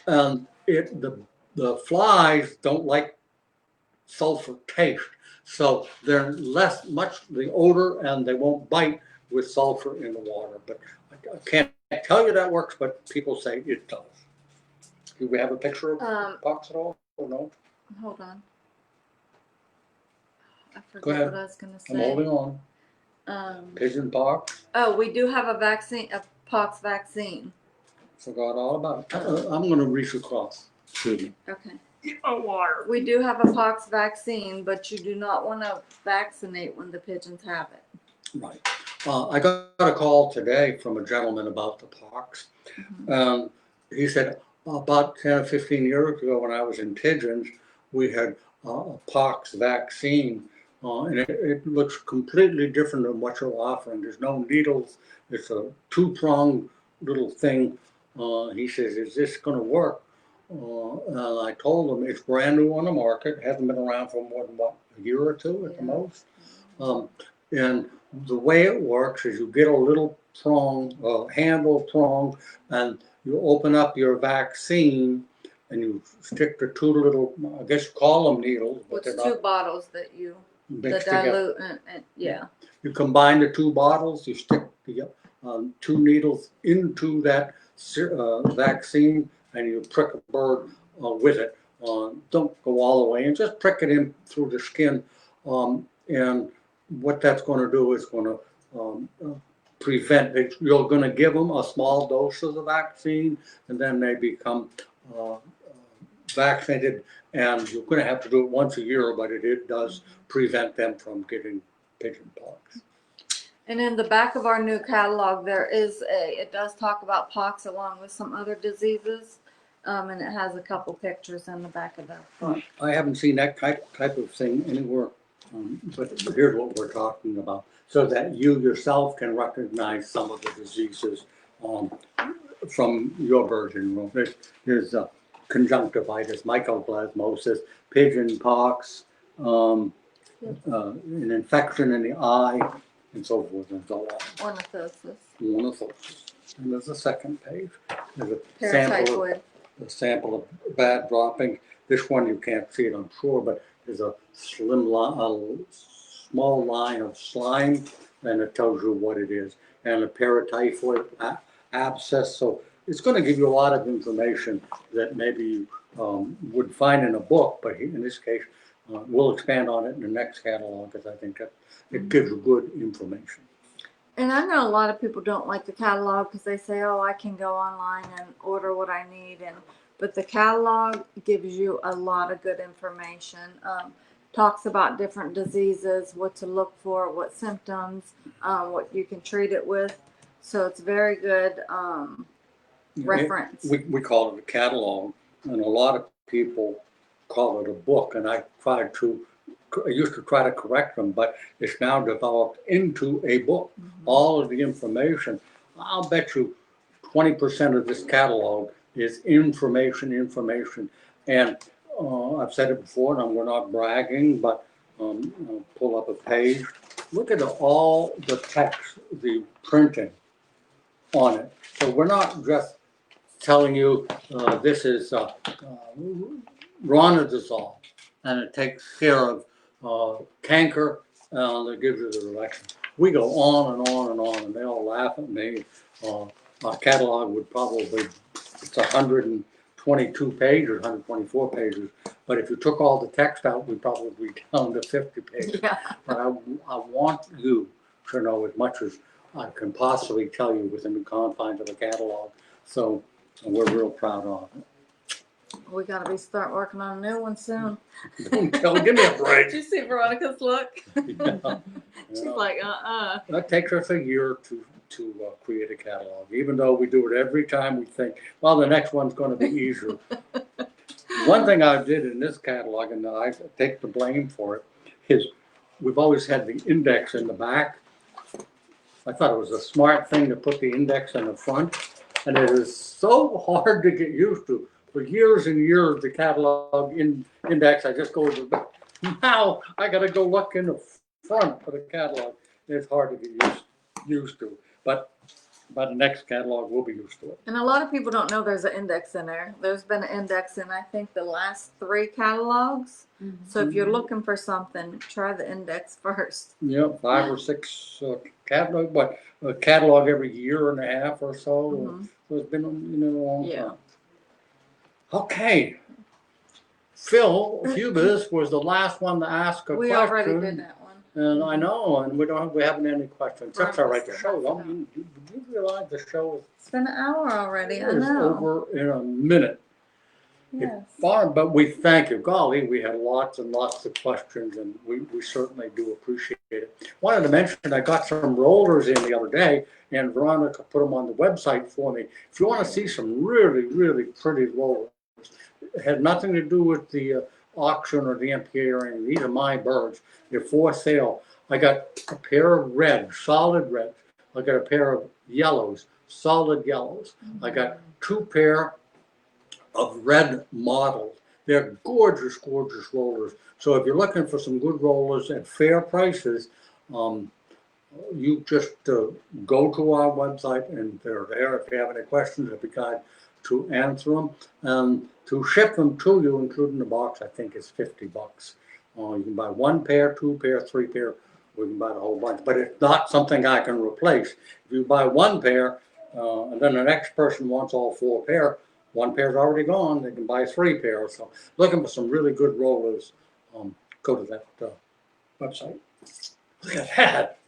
and the the flies don't like sulfur taste, so they're less much the odor, and they won't bite with sulfur in the water. But I can't tell you that works, but people say it does. Do we have a picture of pox at all, or no? Hold on. I Go forget ahead. what I was going to say. I'm holding on. Pigeon pox. Oh, we do have a vaccine, a pox vaccine. Forgot all about it. I'm going to reach across. Excuse me. Okay. Water. We do have a pox vaccine, but you do not want to vaccinate when the pigeons have it. Right. I got a call today from a gentleman about the pox. He said about 10 or 15 years ago when I was in pigeons, we had a pox vaccine, and it looks completely different than what you're offering. There's no needles. It's a two-pronged little thing. He says, is this going to work? And I told him it's brand new on the market. It hasn't been around for more than, what, a year or two at the most. And the way it works is you get a little prong, handle prong, and you open up your vaccine and you stick the two little, I guess you call them needles, but It's they're two bottles that you, the mixed together. dilute, and yeah. You combine the two bottles, you stick the two needles into that vaccine, and you prick a bird with it. Don't go all the way, and just prick it in through the skin. And what that's going to do is going to prevent it. You're going to give them a small dose of the vaccine, and then they become vaccinated. And you're going to have to do it once a year, but it does prevent them from getting pigeon pox. And in the back of our new catalog, it does talk about pox along with some other diseases, and it has a couple pictures in the back of the book. I haven't seen that type of thing anywhere, but here's what we're talking about, so that you yourself can recognize some of the diseases from your version. There's conjunctivitis, mycoplasmosis, pigeon pox, an infection in the eye, and so forth and so on. Ornithosis. And there's a second page. There's a sample of bad droppings. This one you can't see it, I'm sure, but there's a small line of slime, and it tells you what it is. And a paratyphoid abscess. So it's going to give you a lot of information that maybe you would find in a book, but in this case, we'll expand on it in the next catalog, because I think that it gives you good information. And I know a lot of people don't like the catalog because they say, oh, I can go online and order what I need. But the catalog gives you a lot of good information. Talks about different diseases, what to look for, what symptoms, what you can treat it with. So it's very good reference. We call it a catalog, and a lot of people call it a book, and I used to try to correct them, but it's now developed into a book. All of the information, I'll bet you 20% of this catalog is information. And I've said it before, and we're not bragging, but I'll pull up a page. Look at all the text, the printing on it. So we're not just telling you this is ronadazole, and it takes care of canker, that gives you the direction. We go on and on and on, and they all laugh at me. Our catalog would probably, it's 122 pages, 124 pages, but if you took all the text out, we'd probably be down to 50 pages. Yeah. But I want you to know as much as I can possibly tell you within the confines of the catalog. So we're real proud of it. We got to start working on a new one soon. Don't tell, give me a break. Did you see Veronica's look? Yeah. She's like, That takes us a year to create a catalog, even though we do it every time we think, well, the next one's going to be easier. One thing I did in this catalog, and I take the blame for it, is we've always had the index in the back. I thought it was a smart thing to put the index in the front, and it is so hard to get used to. For years and years, the catalog index, I just go to the back. Now I got to go look in the front for the catalog. It's hard to get used to. But by the next catalog, we'll be used to it. And a lot of people don't know there's an index in there. There's been an index in, I think, the last 3 catalogs. So if you're looking for something, try the index first. Yeah, 5 or 6 catalog, but a catalog every year and a half or so. So it's been, a long time. Okay. Phil Hubis was the last one to ask a question. We already did that one. And I know, and we haven't any questions. That's all right. The show, you realize the show It's been an hour already. I is know. over in a minute. Yes. But we thank you. Golly, we had lots and lots of questions, and we certainly do appreciate it. Wanted to mention I got some rollers in the other day, and Veronica put them on the website for me. If you want to see some really, really pretty rollers, it had nothing to do with the auction or the MPA or anything. These are my birds. They're for sale. I got a pair of red, solid red. I got a pair of yellows, solid yellows. I got 2 pair of red models. They're gorgeous, gorgeous rollers. So if you're looking for some good rollers at fair prices, you just go to our website and they're there. If you have any questions, I'll be glad to answer them. And to ship them to you, including the box, I think is $50. You can buy 1 pair, 2 pair, 3 pair. We can buy the whole bunch, but it's not something I can replace. If you buy 1 pair, and then the next person wants all 4 pair, 1 pair's already gone. They can buy 3 pairs. So looking for some really good rollers, go to that website. Look at that.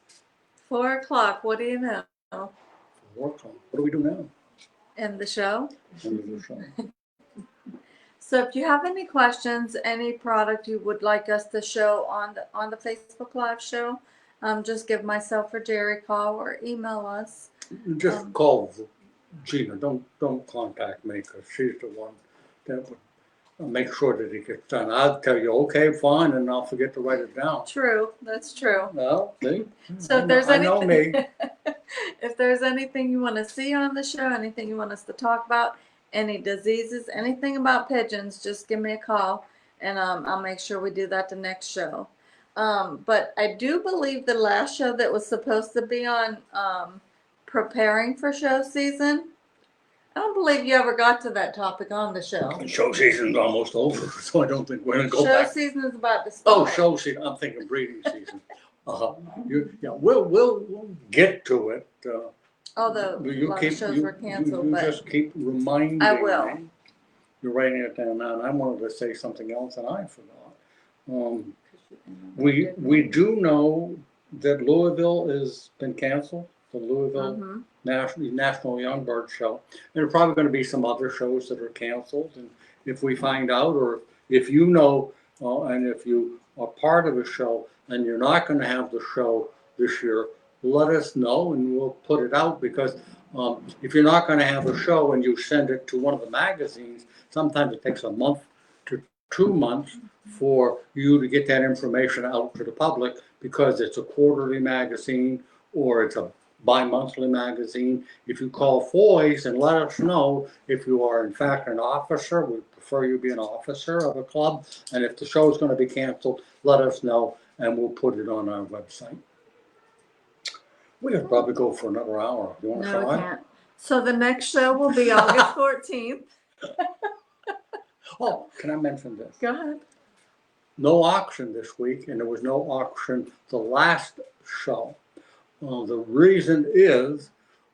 4 o'clock. What do you know? 4 o'clock. What do we do now? End the show. End of the show. So if you have any questions, any product you would like us to show on the Facebook Live show, just give myself or Jerry a call or email us. Just call Gina. Don't contact me because she's the one that would make sure that it gets done. I'll tell you, okay, fine, and I'll forget to write it down. True, that's true. Well, see, So if there's anything, I know me. if there's anything you want to see on the show, anything you want us to talk about, any diseases, anything about pigeons, just give me a call, and I'll make sure we do that the next show. But I do believe the last show that was supposed to be on preparing for show season, I don't believe you ever got to that topic on the show. Show season's almost over, so I don't think we're going to go Show back. season is about to start. Oh, show season. I'm thinking breeding season. We'll get to it. Although a lot of shows were canceled, you but just keep reminding I will. me. You're writing it down now, and I wanted to say something else, and I forgot. We do know that Louisville has been canceled. The Louisville National Young Bird Show. There are probably going to be some other shows that are canceled, and if we find out, or if you know, and if you are part of a show and you're not going to have the show this year, let us know and we'll put it out, because if you're not going to have a show and you send it to one of the magazines, sometimes it takes a month to 2 months for you to get that information out to the public, because it's a quarterly magazine or it's a bi-monthly magazine. If you call FOIS and let us know if you are in fact an officer, we prefer you be an officer of a club, and if the show is going to be canceled, let us know and we'll put it on our website. We could probably go for another hour. You want to no, we try? can't. So the next show will be August 14th. Oh, can I mention this? Go ahead. No auction this week, and there was no auction the last show. The reason is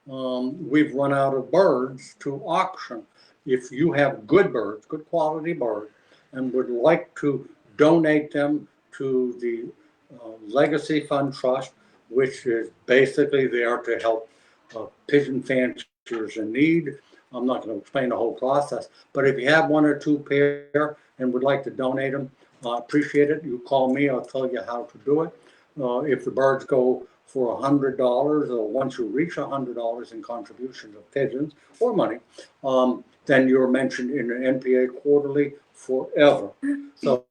we've run out of birds to auction. If you have good birds, good quality birds, and would like to donate them to the Legacy Fund Trust, which is basically there to help pigeon fanciers in need. I'm not going to explain the whole process, but if you have 1 or 2 pair and would like to donate them, appreciate it. You call me, I'll tell you how to do it. If the birds go for $100, or once you reach $100 in contributions of pigeons or money, then you're mentioned in the NPA quarterly forever. So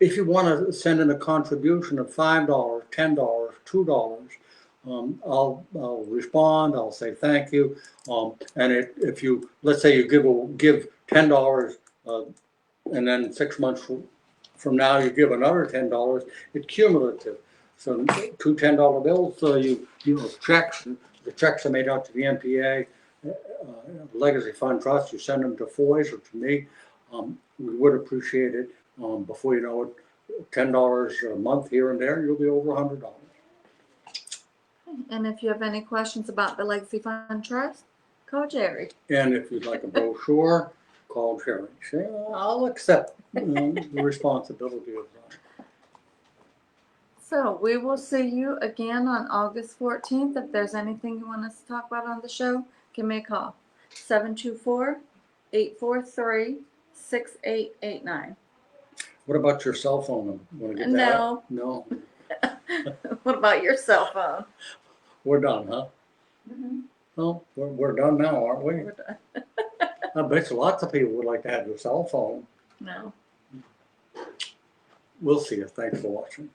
if you want to send in a contribution of $5, $10, $2, I'll respond. I'll say thank you. And if you, let's say you give $10, and then 6 months from now you give another $10, it's cumulative. So 2 $10 bills, you know, checks the checks are made out to the NPA, Legacy Fund Trust, you send them to Foy's or to me. We would appreciate it. Before you know it, $10 a month here and there, you'll be over $100. And if you have any questions about the Legacy Fund Trust, call Jerry. And if you'd like a brochure, call Jerry. Say, I'll accept the responsibility of that. So we will see you again on August 14th. If there's anything you want us to talk about on the show, give me a call. 724-843-6889. What about your cell phone? Want to get that? No. No. What about your cell phone? We're done, huh? Mm-hmm. Well, we're done now, aren't we? We're done. I bet you lots of people would like to have your cell phone. No. We'll see you. Thanks for watching.